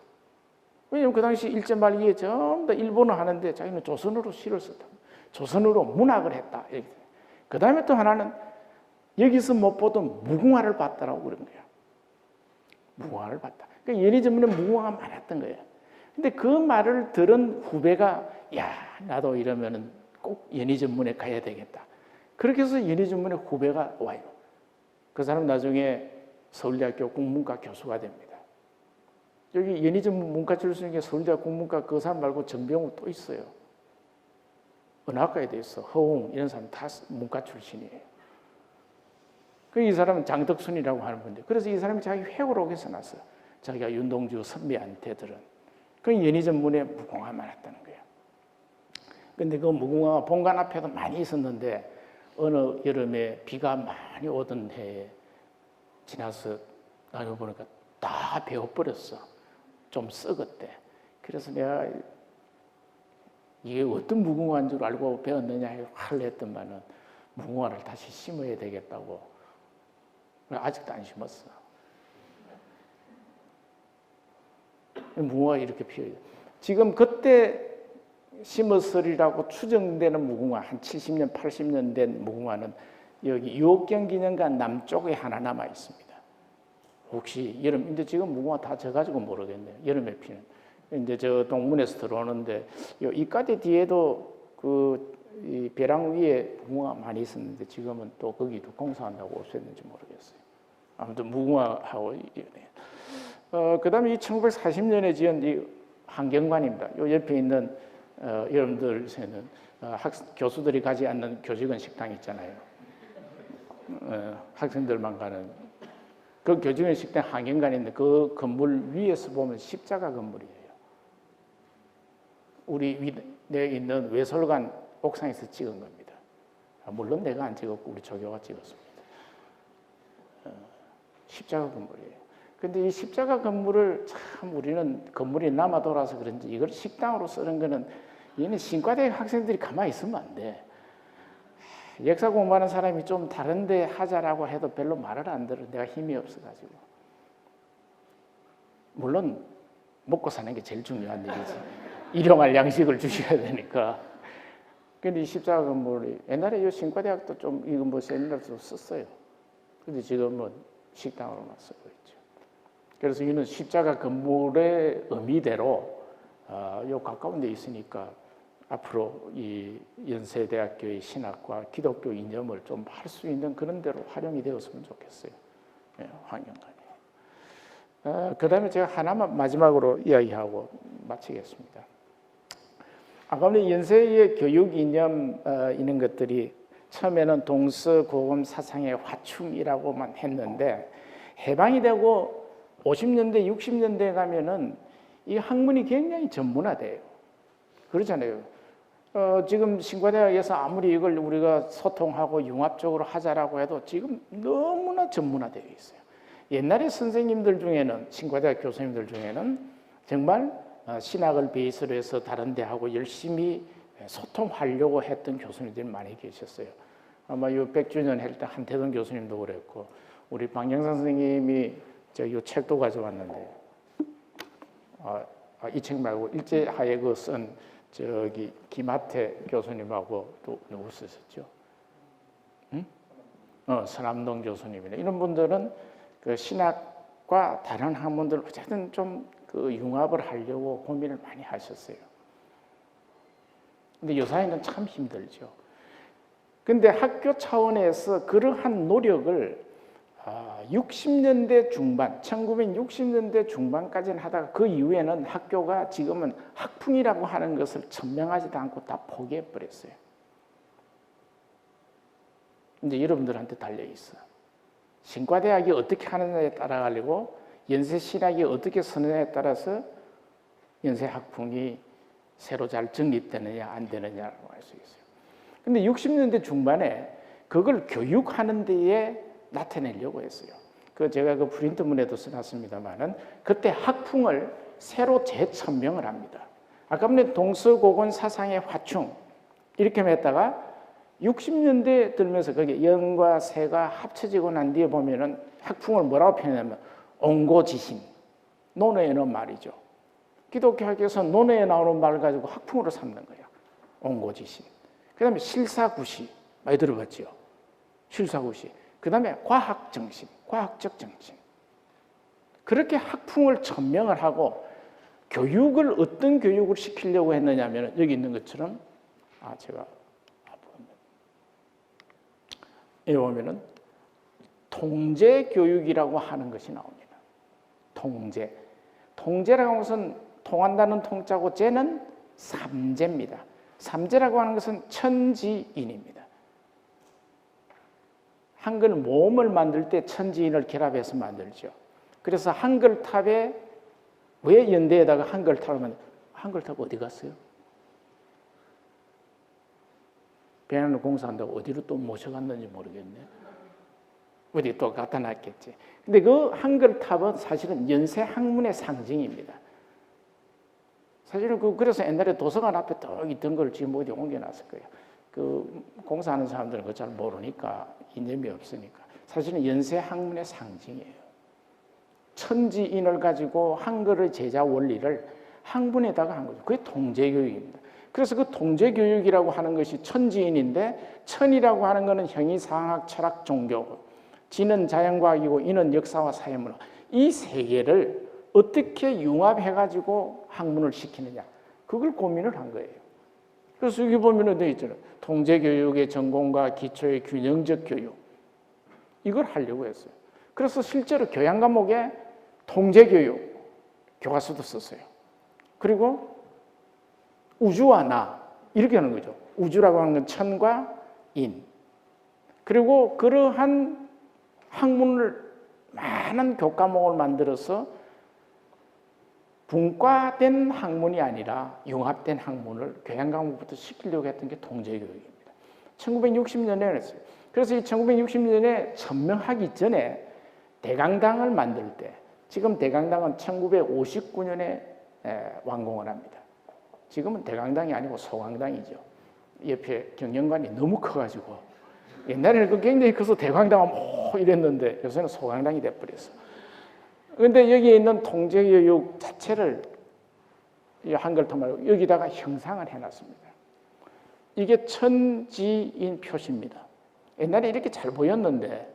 왜냐하면 그 당시 일제말 이게 전부 다 일본어 하는데 자기는 조선어로 시를 썼다. 조선어로 문학을 했다. 그 다음에 또 하나는 여기서 못 보던 무궁화를 봤다라고 그런 거야. 무궁화를 봤다. 그러니까 연희전문에 무궁화가 많았던 거예요. 근데 그 말을 들은 후배가 야 나도 이러면은 꼭 연희전문에 가야 되겠다. 그렇게 해서 연희전문에 후배가 와요. 그 사람 나중에 서울대학교 국문과 교수가 됩니다. 여기 연희전문 문과 출신에 서울대학 국문과 그 사람 말고 정병우 또 있어요. 은하과에 돼 있어. 허웅 이런 사람 다 문과 출신이에요. 이 사람은 장덕순이라고 하는 분인데 그래서 이 사람이 자기 회고록에 써놨어요. 자기가 윤동주 선배한테 들은 그 연희전문에 무궁화가 많았다는 거예요. 근데 그 무궁화가 본관 앞에도 많이 있었는데 어느 여름에 비가 많이 오던 해에 지나서 나중에 보니까 다 베어버렸어. 좀 썩었대. 그래서 내가 이게 어떤 무궁화인 줄 알고 배웠느냐 화를 했더만은 무궁화를 다시 심어야 되겠다고. 아직도 안 심었어. 무궁화가 이렇게 피어요. 지금 그때 심었으리라고 추정되는 무궁화 한 70년, 80년 된 무궁화는 여기 유옥경 기념관 남쪽에 하나 남아 있습니다. 혹시 여름 이제 지금 무궁화 다 져가지고 모르겠네요. 여름에 피는 이제 저 동문에서 들어오는데 이까지 뒤에도 이 벼랑 위에 무궁화 많이 있었는데 지금은 또 거기도 공사한다고 없앴는지 모르겠어요. 아무튼 무궁화하고 그다음에 이 1940년에 지은 이 한경관입니다. 요 옆에 있는 여러분들에는 교수들이 가지 않는 교직원 식당 있잖아요. 학생들만 가는 그 교직원 식당 한경관인데 그 건물 위에서 보면 십자가 건물이에요. 우리 위에 있는 외설관 옥상에서 찍은 겁니다. 물론 내가 안 찍었고 우리 조교가 찍었습니다. 십자가 건물이에요. 근데 이 십자가 건물을 참 우리는 건물이 남아 돌아서 그런지 이걸 식당으로 쓰는 거는 얘는 신과대학 학생들이 가만히 있으면 안 돼. 역사 공부하는 사람이 좀 다른데 하자라고 해도 별로 말을 안 들어. 내가 힘이 없어가지고. 물론 먹고 사는 게 제일 중요한 일이지. 일용할 양식을 주셔야 되니까. 근데 이 십자가 건물이 옛날에 이 신과대학도 좀 이거 뭐 세미나도 썼어요. 근데 지금은 식당으로만 쓰고 있죠. 그래서 이는 십자가 건물의 의미대로 요 가까운 데 있으니까 앞으로 이 연세대학교의 신학과 기독교 이념을 좀 할 수 있는 그런 데로 활용이 되었으면 좋겠어요. 예, 환경관이. 그 다음에 제가 하나만 마지막으로 이야기하고 마치겠습니다. 아까 전에 연세의 교육 이념 이런 것들이 처음에는 동서고금 사상의 화충이라고만 했는데 해방이 되고 50년대, 60년대에 가면은 이 학문이 굉장히 전문화돼요. 그렇잖아요. 지금 신과대학에서 아무리 이걸 우리가 소통하고 융합적으로 하자라고 해도 지금 너무나 전문화되어 있어요. 옛날에 선생님들 중에는, 신과대학 교수님들 중에는 정말 신학을 베이스로 해서 다른 데하고 열심히 소통하려고 했던 교수님들이 많이 계셨어요. 아마 이 100주년 할 때 한태동 교수님도 그랬고, 우리 박영상 선생님이 이 책도 가져왔는데, 이 책 말고 일제하에 그 쓴 저기 김하태 교수님하고 또 누구 쓰셨죠? 응? 서남동 교수님이나 이런 분들은 그 신학과 다른 학문들 어쨌든 좀 그 융합을 하려고 고민을 많이 하셨어요. 근데 요사이는 참 힘들죠. 근데 학교 차원에서 그러한 노력을 60년대 중반, 1960년대 중반까지는 하다가 그 이후에는 학교가 지금은 학풍이라고 하는 것을 천명하지도 않고 다 포기해버렸어요. 이제 여러분들한테 달려있어. 신과대학이 어떻게 하느냐에 따라가지고 연세신학이 어떻게 서느냐에 따라서 연세학풍이 새로 잘 정립되느냐 안 되느냐라고 할 수 있어요. 근데 60년대 중반에 그걸 교육하는 데에 나타내려고 했어요. 제가 그 프린트문에도 써놨습니다만은 그때 학풍을 새로 재천명을 합니다. 아까 전에 동서고금 사상의 화충 이렇게 했다가 60년대 들면서 거기 연과 세가 합쳐지고 난 뒤에 보면은 학풍을 뭐라고 표현하냐면 옹고지신, 논어에는 말이죠. 기독교학에서 논어에 나오는 말을 가지고 학풍으로 삼는 거예요. 옹고지신. 그 다음에 실사구시 많이 들어봤죠. 실사구시. 그 다음에 과학정신, 과학적 정신. 그렇게 학풍을 천명을 하고 교육을 어떤 교육을 시키려고 했느냐면 여기 있는 것처럼 제가 여기 보면은 통제교육이라고 하는 것이 나옵니다. 통제. 통제라고 하는 것은 통한다는 통자고 제는 삼제입니다. 삼제라고 하는 것은 천지인입니다. 한글 모음을 만들 때 천지인을 결합해서 만들죠. 그래서 한글탑에 왜 연대에다가 한글탑을 만들? 한글탑 어디 갔어요? 배낭을 공사한다고 어디로 또 모셔갔는지 모르겠네. 어디 또 갖다 놨겠지. 근데 그 한글탑은 사실은 연세 학문의 상징입니다. 사실은 그래서 옛날에 도서관 앞에 딱 있던 걸 지금 어디 옮겨놨을 거예요. 공사하는 사람들은 그걸 잘 모르니까 이념이 없으니까. 사실은 연세 학문의 상징이에요. 천지인을 가지고 한글의 제자 원리를 학문에다가 한 거죠. 그게 통제교육입니다. 그래서 그 통제교육이라고 하는 것이 천지인인데 천이라고 하는 것은 형이상학, 철학, 종교, 지는 자연과학이고 이는 역사와 사회문화 이 세 개를 어떻게 융합해가지고 학문을 시키느냐 그걸 고민을 한 거예요. 그래서 여기 보면 되어 있잖아요. 통제교육의 전공과 기초의 균형적 교육 이걸 하려고 했어요. 그래서 실제로 교양 과목에 통제교육 교과서도 썼어요. 그리고 우주와 나 이렇게 하는 거죠. 우주라고 하는 건 천과 인. 그리고 그러한 학문을 많은 교과목을 만들어서 분과된 학문이 아니라 융합된 학문을 교양 과목부터 시키려고 했던 게 통제교육입니다. 1960년에 했어요. 그래서 이 1960년에 천명하기 전에 대강당을 만들 때 지금 대강당은 1959년에 완공을 합니다. 지금은 대강당이 아니고 소강당이죠. 옆에 경영관이 너무 커가지고 옛날에는 그 굉장히 커서 대강당은 뭐 이랬는데 요새는 소강당이 돼버렸어. 그런데 여기에 있는 통제교육 자체를 한글통말로 여기다가 형상을 해놨습니다. 이게 천지인 표시입니다. 옛날에 이렇게 잘 보였는데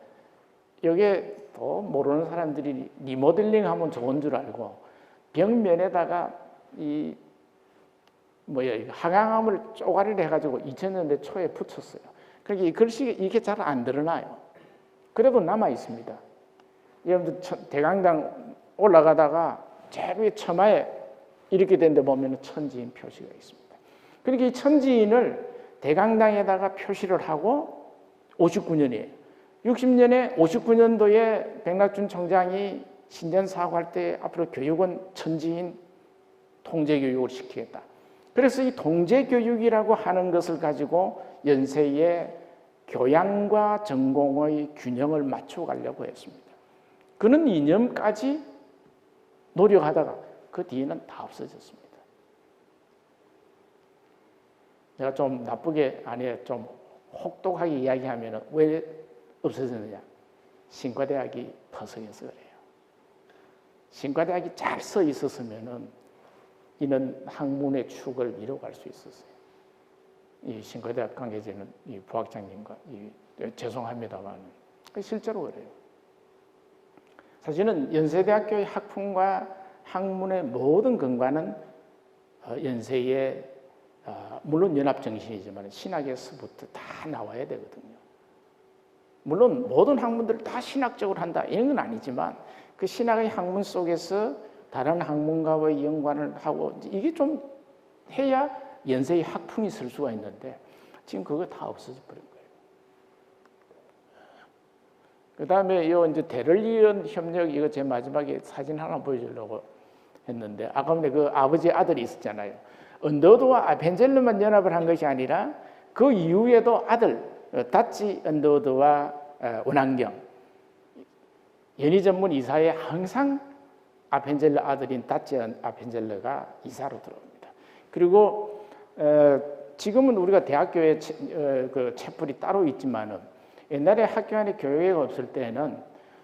여기에 또 모르는 사람들이 리모델링 하면 좋은 줄 알고 벽면에다가 이 항암을 쪼가리를 해가지고 2000년대 초에 붙였어요. 그러니까 이 글씨 이게 잘 안 드러나요. 그래도 남아 있습니다. 여러분들 대강당 올라가다가 제일 위에 처마에 이렇게 된 데 보면 천지인 표시가 있습니다. 그러니까 이 천지인을 대강당에다가 표시를 하고 59년이에요. 60년에 59년도에 백낙준 총장이 신전 사고할 때 앞으로 교육은 천지인 통제교육을 시키겠다. 그래서 이 통제교육이라고 하는 것을 가지고 연세의 교양과 전공의 균형을 맞춰가려고 했습니다. 그런 이념까지 노력하다가 그 뒤에는 다 없어졌습니다. 제가 좀 나쁘게 아니에요. 좀 혹독하게 이야기하면 왜 없어졌느냐. 신과대학이 퍼석해서 그래요. 신과대학이 잘 서 있었으면 이는 학문의 축을 이뤄갈 수 있었어요. 이 신과대학 관계자는 이 부학장님과 죄송합니다만 실제로 그래요. 사실은 연세대학교의 학풍과 학문의 모든 근간은 연세의 물론 연합정신이지만 신학에서부터 다 나와야 되거든요. 물론 모든 학문들을 다 신학적으로 한다 이런 건 아니지만 그 신학의 학문 속에서 다른 학문가와의 연관을 하고 이게 좀 해야 연세의 학풍이 쓸 수가 있는데 지금 그거 다 없어져 버린 거예요. 그 다음에 이제 대를 이은 협력 이거 제 마지막에 사진 하나 보여주려고 했는데 아까 전에 그 아버지 아들이 있었잖아요. 언더우드와 아펜젤러만 연합을 한 것이 아니라 그 이후에도 아들 다치 언더우드와 원환경 연희 전문 이사에 항상 아펜젤러 아들인 다치 아펜젤러가 이사로 들어옵니다. 그리고 지금은 우리가 대학교에 그 채플이 따로 있지만은 옛날에 학교 안에 교회가 없을 때는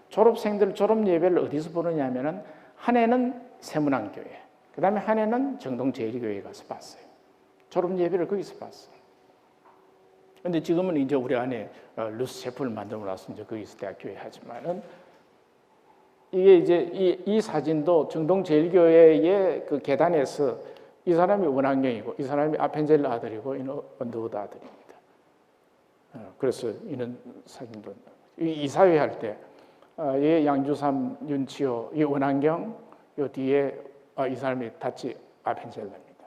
졸업생들 졸업 예배를 어디서 보느냐면은 한 해는 세문안교회, 그 다음에 한 해는 정동제일교회에 가서 봤어요. 졸업 예배를 거기서 봤어요. 근데 지금은 이제 우리 안에 루스 채플을 만들고 나서 이제 거기서 대학교회 하지만은 이게 이제 이 사진도 정동제일교회의 그 계단에서 이 사람이 원환경이고 이 사람이 아펜젤러 아들이고 이는 언더우드 아들입니다. 그래서 이는 사진도 이사회 할 때 이 양주삼 윤치호 이 원환경 요 뒤에 이 사람이 다치 아펜젤러입니다.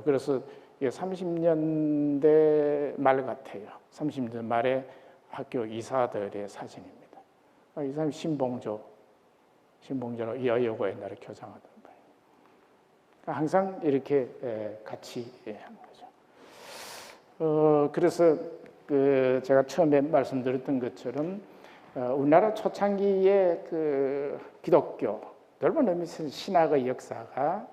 그래서 이게 30년대 말 같아요. 30년대 말에 학교 이사들의 사진입니다. 이 사람이 신봉조로 이하여고 옛날에 교장하던 분이에요. 항상 이렇게 같이 한 거죠. 그래서 제가 처음에 말씀드렸던 것처럼 우리나라 초창기의 그 기독교 넓은 의미에서 신학의 역사가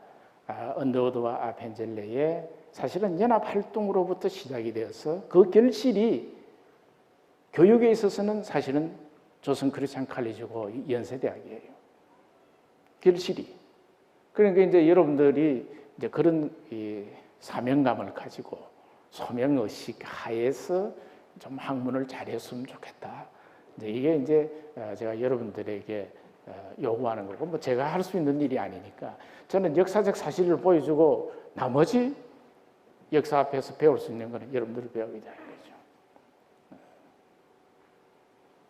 언더우드와 아펜젤러의 사실은 연합 활동으로부터 시작이 되어서 그 결실이 교육에 있어서는 사실은 조선 크리스천 칼리지고 연세대학이에요. 결실이. 그러니까 이제 여러분들이 이제 그런 이 사명감을 가지고 소명의식 하에서 좀 학문을 잘했으면 좋겠다. 이게 이제 제가 여러분들에게 요구하는 거고, 뭐 제가 할 수 있는 일이 아니니까 저는 역사적 사실을 보여주고 나머지 역사 앞에서 배울 수 있는 거는 여러분들을 배우게 되는 거죠.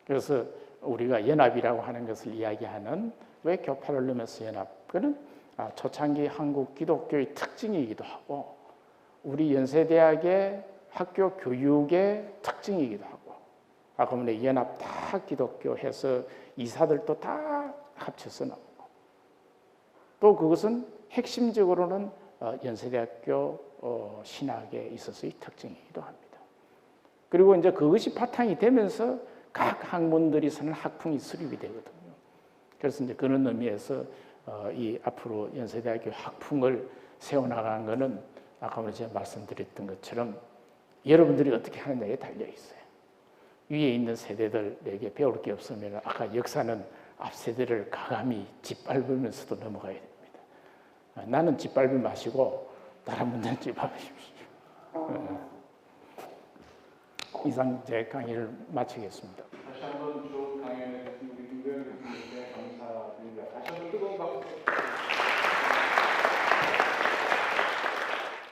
그래서 우리가 연합이라고 하는 것을 이야기하는 왜 교파를 넣으면서 연합? 그는 초창기 한국 기독교의 특징이기도 하고 우리 연세대학의 학교 교육의 특징이기도 하고 아까 보면 연합 다 기독교 해서 이사들도 다 합쳐서 나오고 또 그것은 핵심적으로는 연세대학교 신학에 있어서의 특징이기도 합니다. 그리고 이제 그것이 바탕이 되면서 각 학문들이 서는 학풍이 수립이 되거든요. 그래서 이제 그런 의미에서 이 앞으로 연세대학교 학풍을 세워나가는 것은 아까 전에 제가 말씀드렸던 것처럼 여러분들이 어떻게 하느냐에 달려 있어요. 위에 있는 세대들에게 배울 게 없으면 아까 역사는 앞 세대를 가감히 짓밟으면서도 넘어가야 됩니다. 나는 짓밟지 마시고 다른 분들은 짓밟으십시오. 이상 제 강의를 마치겠습니다.